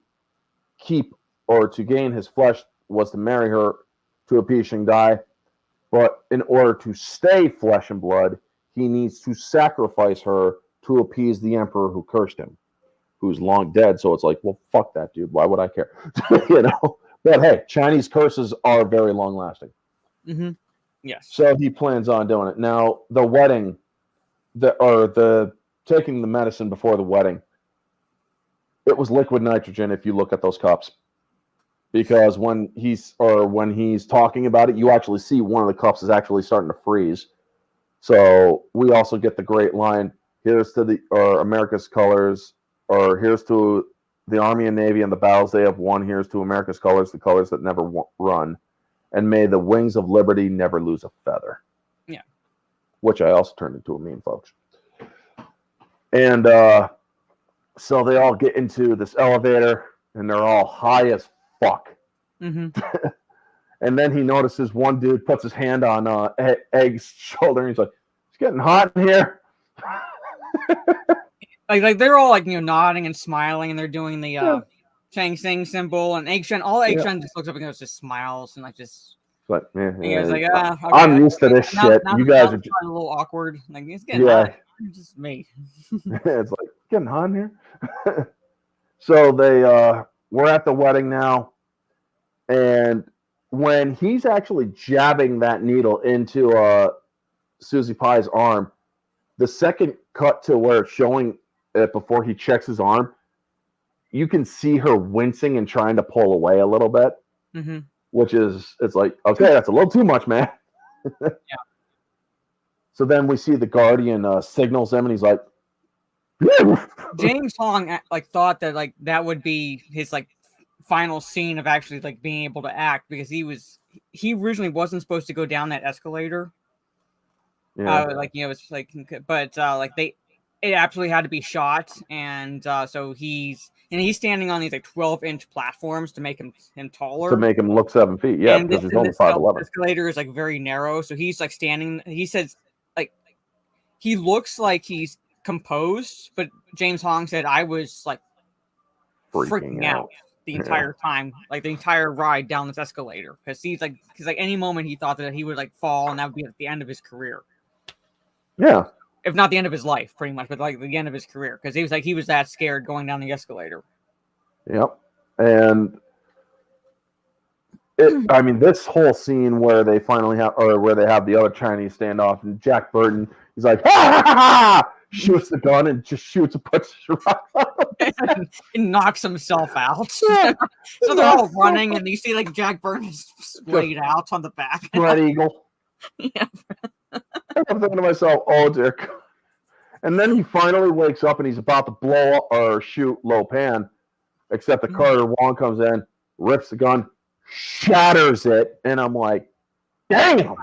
keep or to gain his flesh was to marry her to appease Shingdai. But in order to stay flesh and blood, he needs to sacrifice her to appease the emperor who cursed him, who's long dead. So it's like, well, fuck that dude. Why would I care? You know? But hey, Chinese curses are very long lasting. Yes. So he plans on doing it. Now, the wedding, the taking the medicine before the wedding, it was liquid nitrogen if you look at those cups. Because when he's talking about it, you actually see one of the cups is actually starting to freeze. So we also get the great line, here's to America's colors, or here's to the Army and Navy and the battles they have won. Here's to America's colors, the colors that never run. And may the wings of liberty never lose a feather. Yeah. Which I also turned into a meme, folks. And so they all get into this elevator, and they're all high as fuck. And then he notices one dude puts his hand on Egg's shoulder, and he's like, it's getting hot in here. Like they're all like, nodding and smiling, and they're doing the Chang Sing symbol, and Egg Shen just looks up and goes, just smiles and like just. But okay, I'm used to this shit. You guys are a little awkward. Like it's getting hot. It's just me. It's like getting hot in here. So we're at the wedding now, and when he's actually jabbing that needle into Susie Pie's arm, the second cut to where it's showing it before he checks his arm, you can see her wincing and trying to pull away a little bit, which is, it's like, okay, that's a little too much, man. Yeah. So then we see the Guardian signals him, and he's like, James Hong like thought that like that would be his like final scene of actually like being able to act, because he originally wasn't supposed to go down that escalator. yeah. Like, you know, it's like, but like it absolutely had to be shot, and so he's standing on these like 12-inch platforms to make him taller, to make him look 7 feet. Yeah, and because he's only 5'11". escalator is like very narrow, so he's like standing. He says like he looks like he's composed, but James Hong said I was like freaking out the entire time, like the entire ride down this escalator, because he's like any moment he thought that he would like fall, and that would be at the end of his career. Yeah. If not the end of his life, pretty much, but like the end of his career, because he was that scared going down the escalator. Yep. And I mean, this whole scene where they finally have, or where they have the other Chinese standoff, and Jack Burton, he's like, ha ha ha ha, shoots the gun and just shoots a bunch of rocks and knocks himself out. Yeah. So they're all running, and you see like Jack Burton is splayed out on the back. Spread eagle. Yeah. I'm thinking to myself, oh dear. And then he finally wakes up and he's about to blow up or shoot Lo Pan, except the Carter Wong comes in, rips the gun, shatters it, and I'm like, damn.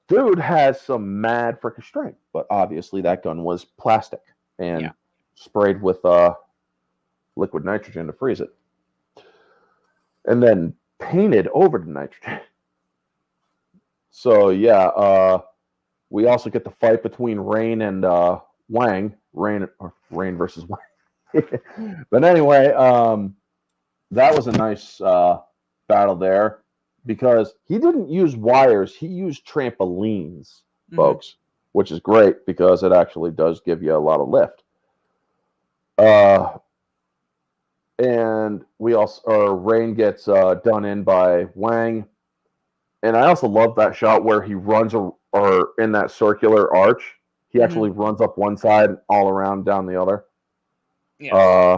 Dude has some mad freaking strength, but obviously that gun was plastic and sprayed with liquid nitrogen to freeze it, and then painted over the nitrogen. So yeah, we also get the fight between Rain and Wang. Rain versus Wang. But anyway, that was a nice battle there, because he didn't use wires; he used trampolines, folks, which is great because it actually does give you a lot of lift. And we also, Rain gets done in by Wang. And I also love that shot where he runs or in that circular arch. He actually runs up one side, all around down the other. Yeah.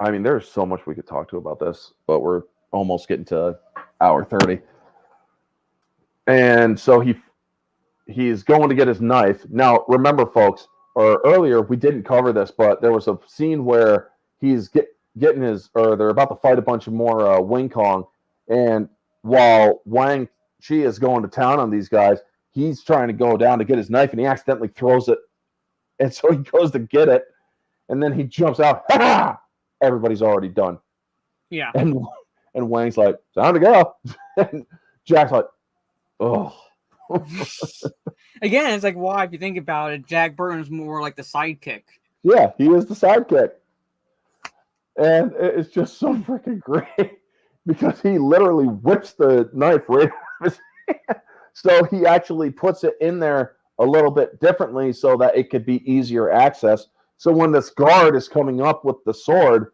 I mean, there's so much we could talk to about this, but we're almost getting to hour 30. And so he's going to get his knife. Now, remember, folks, or earlier we didn't cover this, but there was a scene where he's getting his, or they're about to fight a bunch of more Wing Kong, and while Wang Chi is going to town on these guys, he's trying to go down to get his knife, and he accidentally throws it. And so he goes to get it, and then he jumps out. Ha! Everybody's already done. Yeah. And Wang's like, time to go. And Jack's like, oh. Again, it's like, why, if you think about it, Jack Burton's more like the sidekick. Yeah, he is the sidekick. And it's just so freaking great, because he literally whips the knife right out of his hand. So he actually puts it in there a little bit differently so that it could be easier access. So when this guard is coming up with the sword,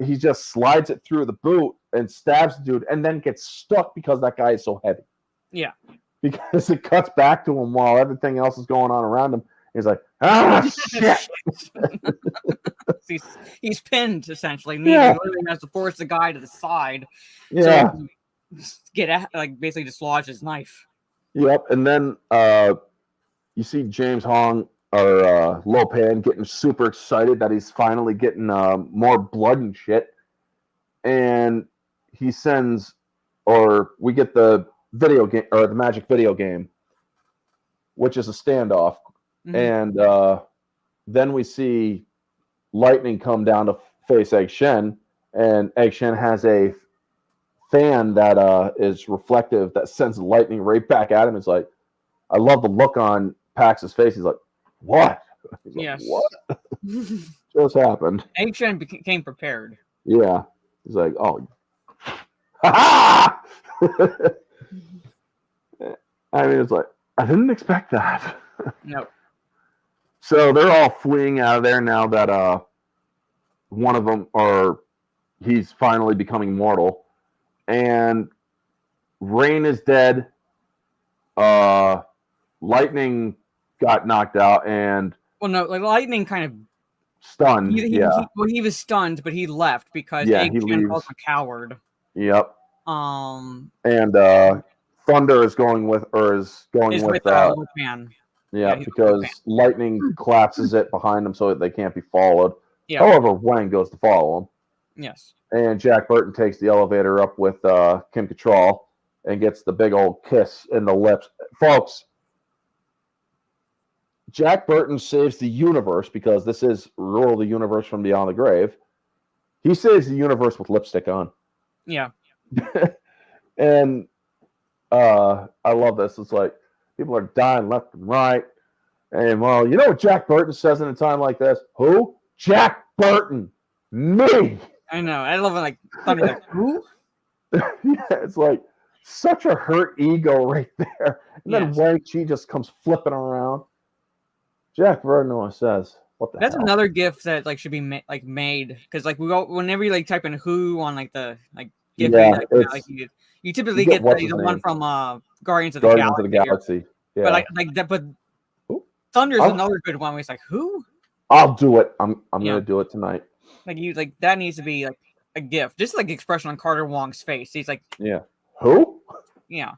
he just slides it through the boot and stabs the dude, and then gets stuck because that guy is so heavy. Yeah. Because it cuts back to him while everything else is going on around him. He's like, ah, shit. he's pinned, essentially. He literally has to force the guy to the side. Yeah. So get like basically dislodge his knife. Yep. And then you see James Hong or Lo Pan getting super excited that he's finally getting more blood and shit. And he sends, or we get the video game, or the Magic video game, which is a standoff. And then we see Lightning come down to face Egg Shen, and Egg Shen has a fan that is reflective that sends lightning right back at him. It's like, I love the look on Pax's face. He's like, what? He's like, yes. What? Just happened. Egg Shen became prepared. Yeah. He's like, oh. Ha ha! I mean, it's like, I didn't expect that. No. So they're all fleeing out of there now that one of them, or he's finally becoming mortal. And Rain is dead. Lightning got knocked out and Well, no, like Lightning kind of stunned. he was stunned, but he left because Yeah, he Eggman called leaves. him a coward. Yep. Um, And Thunder is going with Lopan. yeah, he's with because Lightning collapses it behind them so that they can't be followed. Yeah. However, Wang goes to follow him. Yes. And Jack Burton takes the elevator up with Kim Cattrall and gets the big old kiss in the lips. Folks, Jack Burton saves the universe because this is Rule the Universe from Beyond the Grave. He saves the universe with lipstick on. Yeah. And I love this. It's like people are dying left and right. And, well, you know what Jack Burton says in a time like this? Who? Jack Burton. Me. I know. I love it. Like, Thunder, like, who? Yeah, it's like such a hurt ego right there. And then Wang Chi just comes flipping around. Jack Burton says, "What the That's hell?" another GIF that like should be made because like we go whenever you like type in who on like the like GIF, you typically get the one from Guardians of the Galaxy. Yeah. But Thunder's another good one where it's like who? I'll do it. I'm gonna do it tonight. Like that needs to be like a GIF, just like the expression on Carter Wong's face. He's like, yeah, who? Yeah.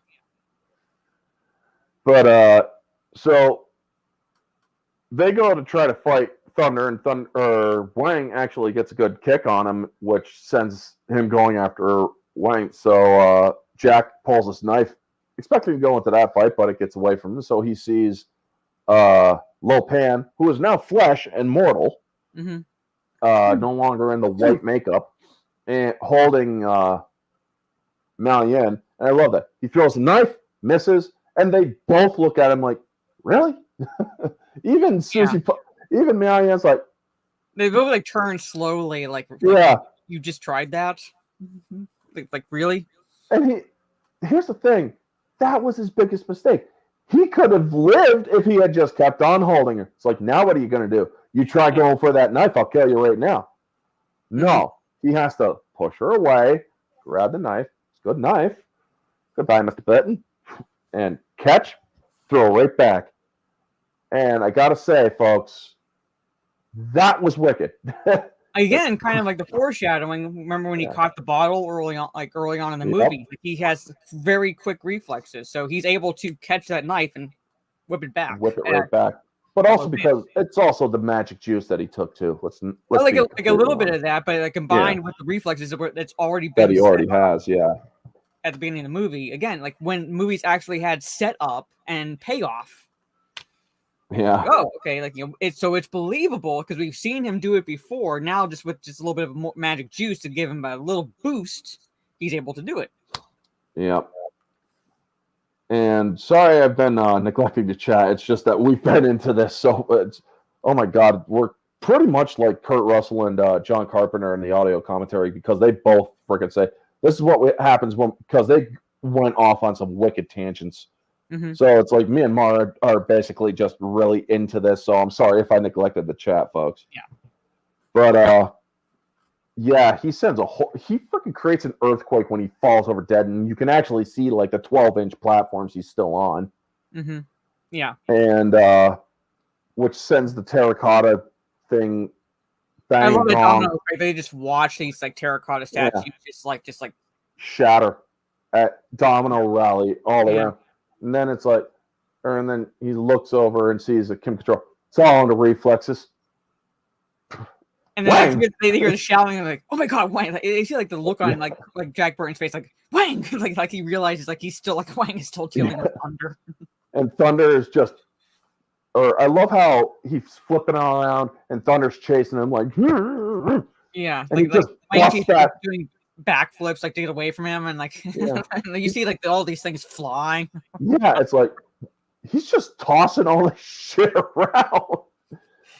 But so they go to try to fight Thunder, and Wang actually gets a good kick on him, which sends him going after Wang. So Jack pulls his knife, expecting to go into that fight, but it gets away from him. So he sees Lo Pan, who is now flesh and mortal, no longer in the white makeup, and holding Mao Yin. And I love that. He throws a knife, misses, and they both look at him like, really? Even Susie, even Mao Yin's like, they both like turn slowly, like, you just tried that? Like really? And here's the thing, that was his biggest mistake. He could have lived if he had just kept on holding her. It's like, now what are you going to do? You try going for that knife, I'll kill you right now. No, he has to push her away, grab the knife. It's a good knife. Goodbye, Mr. Burton. And catch, throw right back. And I got to say, folks, that was wicked. Again, kind of like the foreshadowing. Remember when he caught the bottle early on in the movie? Like, he has very quick reflexes, so he's able to catch that knife and whip it back. Whip it right back. But also because it's also the magic juice that he took too. Let's like a little bit of that, but like combined with the reflexes that's already been that he already has, at the beginning of the movie. Again, like when movies actually had setup and payoff. Yeah. Oh, okay. Like it's believable because we've seen him do it before. Now, just with a little bit of more magic juice to give him a little boost, he's able to do it. Yep. And sorry, I've been neglecting to chat. It's just that we've been into this, so it's oh my god, we're pretty much like Kurt Russell and John Carpenter in the audio commentary because they both freaking say this is what happens because they went off on some wicked tangents. So it's like me and Mara are basically just really into this. So I'm sorry if I neglected the chat, folks. Yeah. But he sends he freaking creates an earthquake when he falls over dead, and you can actually see like the 12-inch platforms he's still on. Yeah. And which sends the terracotta thing bang. I love it. Domino, right? They just watch these like terracotta statues just like shatter at Domino Rally all around. And then it's like, and then he looks over and sees a Kim Cattrall. It's all under reflexes. And then they hear the shouting like, "Oh my god, Wang!" Like, you see like the look on like Jack Burton's face, like Wang, like he realizes like he's still like Wang is still dealing with Thunder. And Thunder is just, I love how he's flipping all around and Thunder's chasing him like, yeah, and he just busts that. Doing backflips like to get away from him, and like you see like all these things flying. Yeah, it's like he's just tossing all this shit around.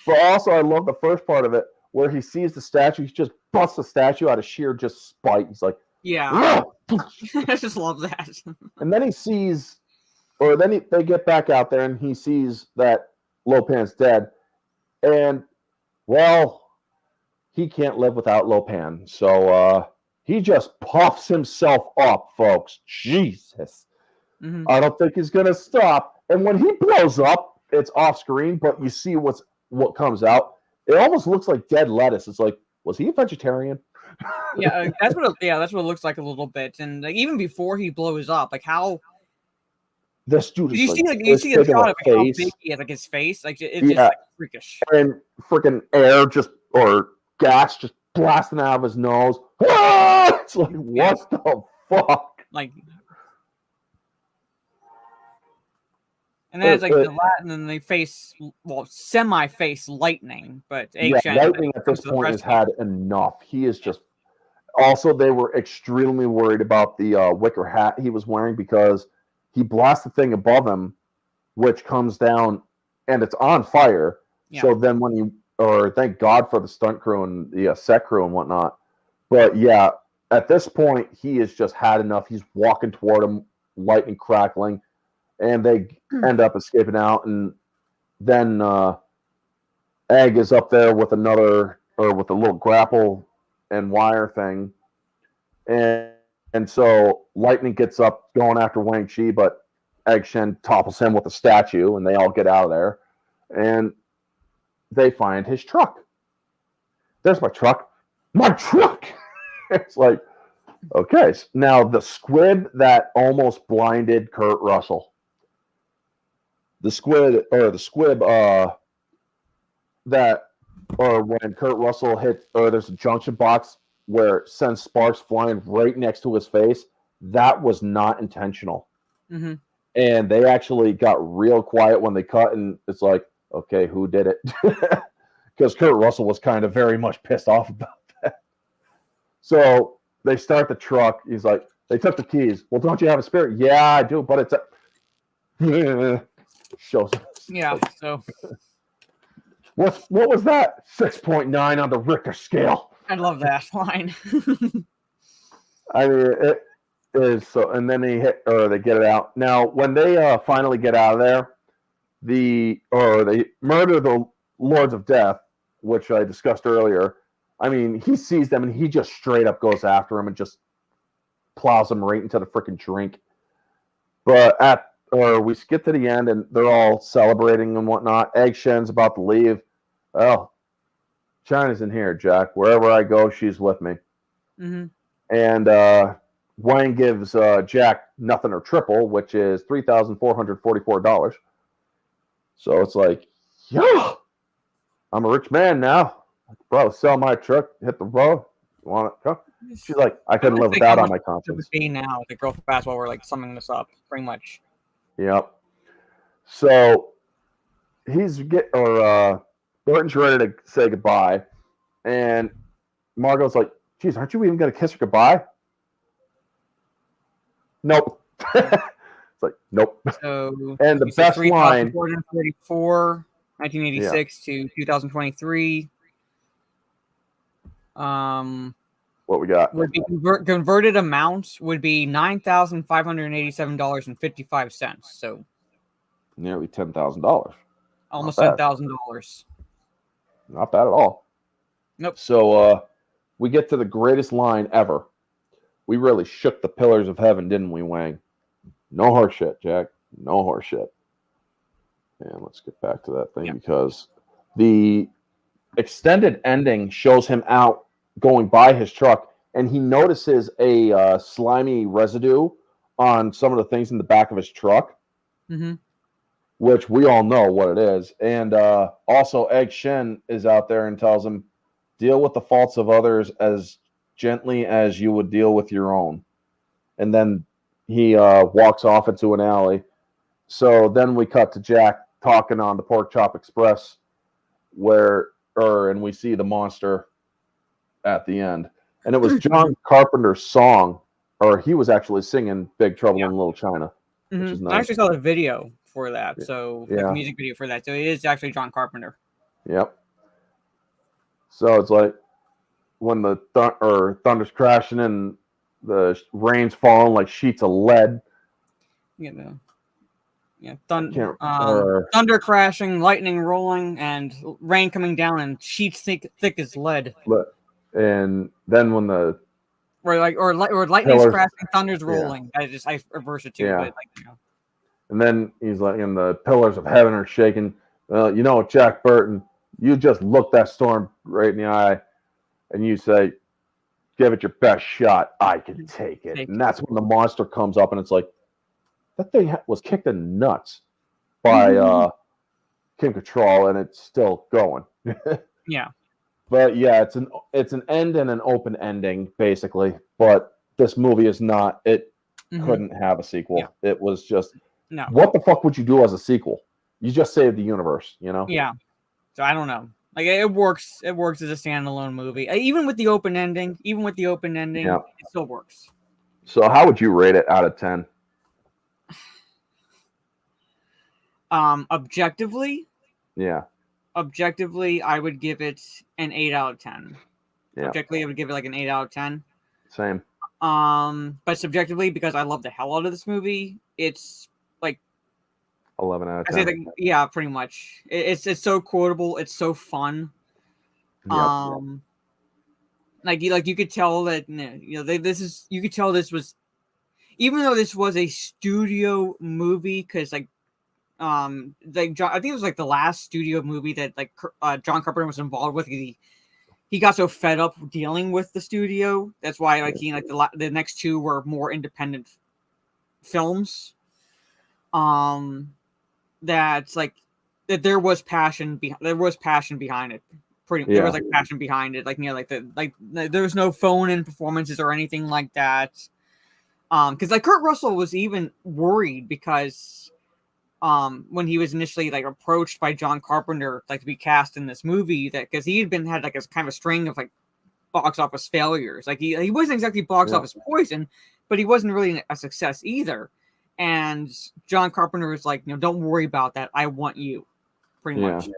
But also, I love the first part of it where he sees the statue. He just busts the statue out of sheer just spite. He's like, I just love that. And then he sees, or then they get back out there and he sees that Lo Pan's dead, and well, he can't live without Lo Pan, so He just puffs himself up, folks. Jesus. Mm-hmm. I don't think he's gonna stop. And when he blows up, it's off screen, but you see what comes out. It almost looks like dead lettuce. It's like, was he a vegetarian? Yeah, that's what. That's what it looks like a little bit. And like, even before he blows up, like how This dude did is you like see? Like you this see a big of shot a of like, how big face. he is, like his face. Like it's just Yeah, like freakish. and freaking air just or gas just blasting out of his nose. Ah! It's like, what the fuck? Like, and then it's like the Latin, and they face semi-face lightning, but Lightning at this point has had enough. He is just. Also, they were extremely worried about the wicker hat he was wearing because he blasts the thing above him, which comes down and it's on fire. Yeah. So then thank God for the stunt crew and the set crew and whatnot. But yeah, at this point, he has just had enough. He's walking toward him, lightning crackling, and they end up escaping out. And then Egg is up there with with a little grapple and wire thing. And so Lightning gets up going after Wang Chi, but Egg Shen topples him with a statue, and they all get out of there. And they find his truck. There's my truck. My truck! It's like, okay. Now, the squib that almost blinded Kurt Russell. The squib when Kurt Russell hit, or there's a junction box where it sends sparks flying right next to his face. That was not intentional. Mm-hmm. And they actually got real quiet when they cut, and it's like, okay, who did it? Because Kurt Russell was kind of very much pissed off about that. So they start the truck. He's like, they took the keys. Well, don't you have a spare? Yeah, I do, but it's a shows. Yeah. Like, so what was that? 6.9 on the Richter scale. I love that line. I mean, it is so. And then they get it out. Now, when they finally get out of there, they murder the Lords of Death, which I discussed earlier. I mean, he sees them and he just straight up goes after him and just plows them right into the freaking drink. But we get to the end and they're all celebrating and whatnot. Egg Shen's about to leave. Oh, China's in here, Jack. Wherever I go, she's with me. Mm-hmm. And Wang gives Jack nothing or triple, which is $3,444. So it's like, yeah, I'm a rich man now. I could probably sell my truck, hit the road. You want it? Go. She's like, I couldn't live with that on my conscience. Now, the girl from basketball, we're like summing this up, pretty much. Yep. So Burton's ready to say goodbye, and Margot's like, "Geez, aren't you even gonna kiss her goodbye?" Nope. It's like, nope. So, and the best line, 444, 1986 to 2023. What we got? Would be converted amount would be $9,587.55. So nearly $10,000. Almost $10,000. Not bad at all. Nope. So we get to the greatest line ever. We really shook the pillars of heaven, didn't we, Wang? No horse shit, Jack. No horse shit. And let's get back to that thing because the extended ending shows him out going by his truck, and he notices a slimy residue on some of the things in the back of his truck, which we all know what it is. And also, Egg Shen is out there and tells him, deal with the faults of others as gently as you would deal with your own. And then he walks off into an alley. So then we cut to Jack talking on the Pork Chop Express, and we see the monster at the end. And it was John Carpenter's song, or he was actually singing Big Trouble in Little China. Which is nice. I actually saw the video for that, so the music video for that. So it is actually John Carpenter. Yep. So it's like when the thunder's crashing and the rain's falling like sheets of lead. Thunder crashing, lightning rolling, and rain coming down, and sheets thick as lead. And then when the or lightning's Pillars. crashing, thunder's Yeah. rolling. I reverse it too, Yeah. but like, you know. And then he's like, and the pillars of heaven are shaking. Well, you know, Jack Burton, you just look that storm right in the eye, and you say, "Give it your best shot. I can take it." And that's when the monster comes up, and it's like that thing was kicked in nuts by Kim Cattrall, and it's still going. Yeah. But yeah, it's an end and an open ending basically. But this movie is not. It couldn't have a sequel. Yeah. It was just No. what the fuck would you do as a sequel? You just saved the universe, you know? Yeah. So I don't know. Like it works. It works as a standalone movie. Even with the open ending, Yeah. it still works. So how would you rate it out of 10? Objectively, Yeah. I would give it an 8 out of 10. Yeah. Objectively, I would give it like an 8 out of 10. Same. But subjectively, because I love the hell out of this movie, it's like 11 out of I say 10. like, yeah, pretty much. It's so quotable, it's so fun. Yep. Like you could tell that you could tell this was, even though this was a studio movie, because like John, I think it was like the last studio movie that like John Carpenter was involved with. He got so fed up dealing with the studio. That's why like he like the next two were more independent films. That's like that there was passion behind it. There was like passion behind it. Like there was no phone in performances or anything like that. Because like Kurt Russell was even worried because when he was initially like approached by John Carpenter like to be cast in this movie, that because he had like a kind of a string of like box office failures. Like he wasn't exactly box office poison, but he wasn't really a success either. And John Carpenter was like, don't worry about that. I want you, pretty much.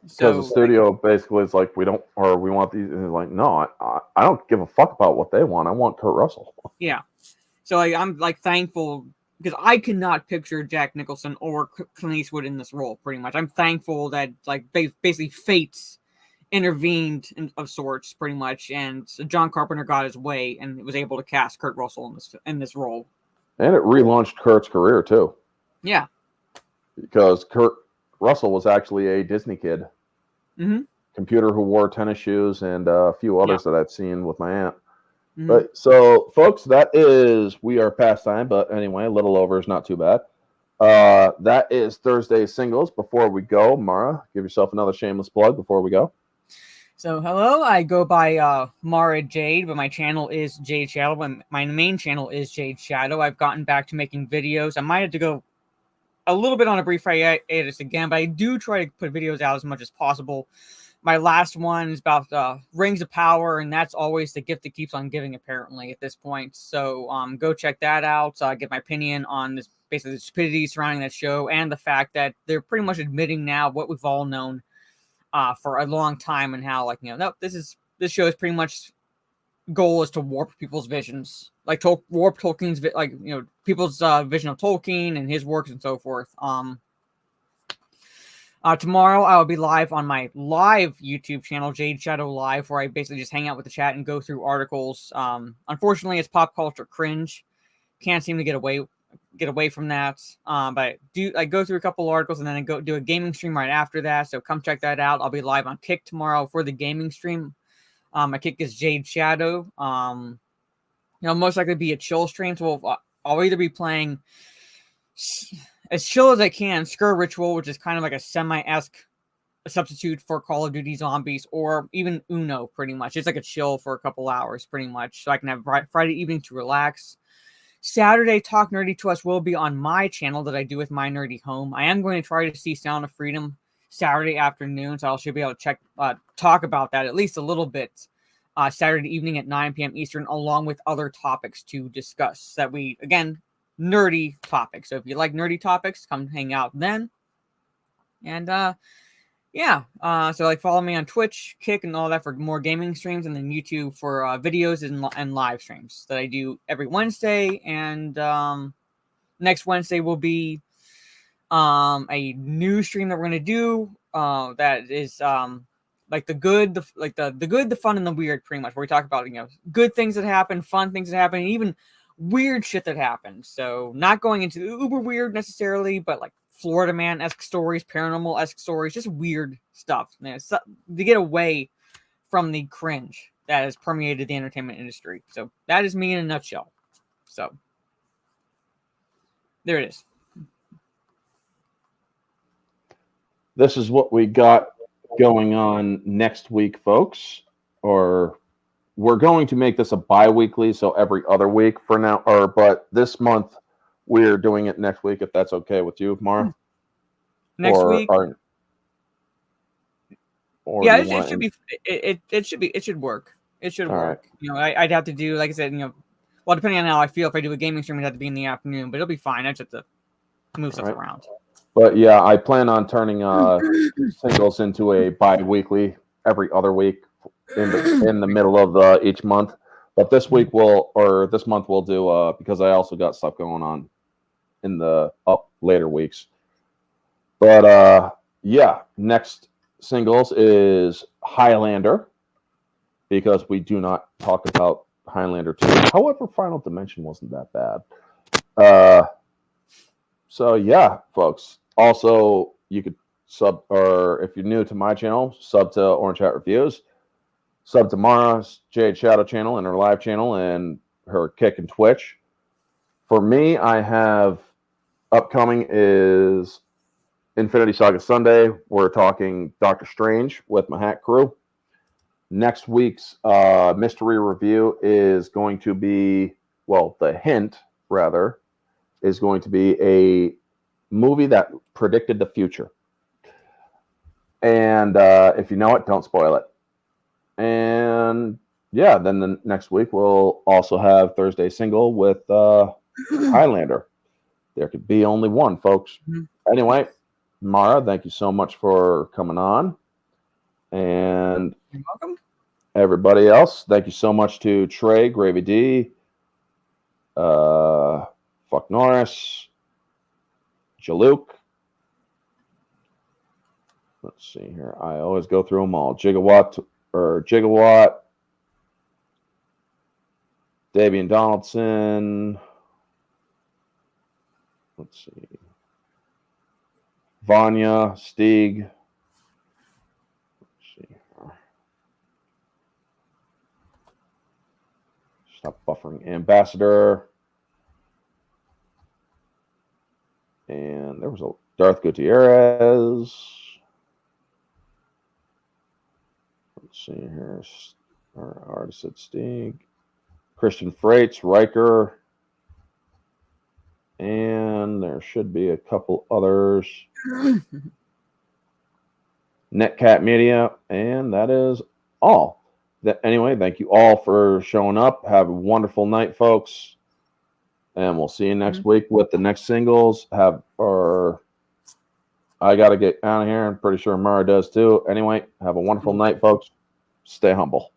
Because the studio basically is like, we want these, and he's like, no, I don't give a fuck about what they want. I want Kurt Russell. Yeah. So like, I'm like thankful because I cannot picture Jack Nicholson or Clint Eastwood in this role. Pretty much, I'm thankful that like basically fates intervened of sorts, pretty much, and John Carpenter got his way and was able to cast Kurt Russell in this role. And it relaunched Kurt's career too. Yeah. Because Kurt Russell was actually a Disney kid. Mm-hmm. Computer who wore tennis shoes and a few others that I've seen with my aunt. Mm-hmm. But so, folks, we are past time, but anyway, a little over is not too bad. That is Thursday Singles. Before we go, Mara, give yourself another shameless plug before we go. So, hello, I go by Mara Jade, but my channel is Jade Shadow, and my main channel is Jade Shadow. I've gotten back to making videos. I might have to go a little bit on a brief hiatus again, but I do try to put videos out as much as possible. My last one is about Rings of Power, and that's always the gift that keeps on giving, apparently, at this point. So go check that out. Get my opinion on this, basically the stupidity surrounding that show, and the fact that they're pretty much admitting now what we've all known for a long time, and how this show is pretty much goal is to warp people's visions, like warp Tolkien's people's vision of Tolkien and his works and so forth. Tomorrow I'll be live on my live YouTube channel, Jade Shadow Live, where I basically just hang out with the chat and go through articles. Unfortunately, it's pop culture cringe. Can't seem to get away from that. But I go through a couple articles and then I go do a gaming stream right after that. So come check that out. I'll be live on Kick tomorrow for the gaming stream. My Kick is Jade Shadow. Most likely be a chill stream. So I'll either be playing as chill as I can, Skur Ritual, which is kind of like a semi-esque substitute for Call of Duty Zombies, or even Uno, pretty much. It's like a chill for a couple hours, pretty much, so I can have Friday evening to relax. Saturday, Talk Nerdy to Us will be on my channel that I do with my nerdy home. I am going to try to see Sound of Freedom Saturday afternoon, so I should be able to talk about that at least a little bit Saturday evening at 9 p.m. Eastern, along with other topics to discuss that we, again, nerdy topics. So if you like nerdy topics, come hang out then. And so follow me on Twitch, Kick, and all that for more gaming streams, and then YouTube for videos and live streams that I do every Wednesday. And next Wednesday will be a new stream that we're going to do that is like the good, the good, the fun, and the weird, pretty much. Where we talk about good things that happen, fun things that happen, and even weird shit that happened. So not going into the uber weird necessarily, but like Florida Man-esque stories, paranormal-esque stories, just weird stuff. So, to get away from the cringe that has permeated the entertainment industry. So that is me in a nutshell. So there it is. This is what we got going on next week, folks. Or we're going to make this a bi-weekly, so every other week for now. But this month we're doing it next week, if that's okay with you, Mara. Next week. Yeah, it should be. It should work. It should work. Right. I'd have to do, like I said, well, depending on how I feel, if I do a gaming stream, it'd have to be in the afternoon, but it'll be fine. I just have to move stuff around. But yeah, I plan on turning singles into a bi-weekly every other week in the middle of each month. But this month we'll do because I also got stuff going on in the later weeks. But yeah, next singles is Highlander, because we do not talk about Highlander 2. However, Final Dimension wasn't that bad. So yeah, folks. Also, you could sub, or if you're new to my channel, sub to Orange Hat Reviews, sub to Mara's Jade Shadow channel and her live channel and her Kick and Twitch. For me, I have upcoming is Infinity Saga Sunday. We're talking Doctor Strange with my Hat crew. Next week's mystery review is going to be, well, the hint rather, is going to be a movie that predicted the future. And if you know it, don't spoil it. And yeah, then the next week we'll also have Thursday single with Highlander. There could be only one, folks. Anyway, Mara, thank you so much for coming on. And you're welcome. Everybody else, thank you so much to Trey, Gravy D, Fuck Norris, Jaluk. Let's see here. I always go through them all. Gigawatt, Davian Donaldson. Let's see. Vanya, Stieg. Let's see. Stop buffering. Ambassador. And there was a Darth Gutierrez. Let's see here. Our artist at Stieg. Christian Freights, Riker. And there should be a couple others. Netcat Media. And that is all. Anyway, thank you all for showing up. Have a wonderful night, folks. And we'll see you next week with the next singles. I got to get out of here. I'm pretty sure Mara does too. Anyway, have a wonderful night, folks. Stay humble.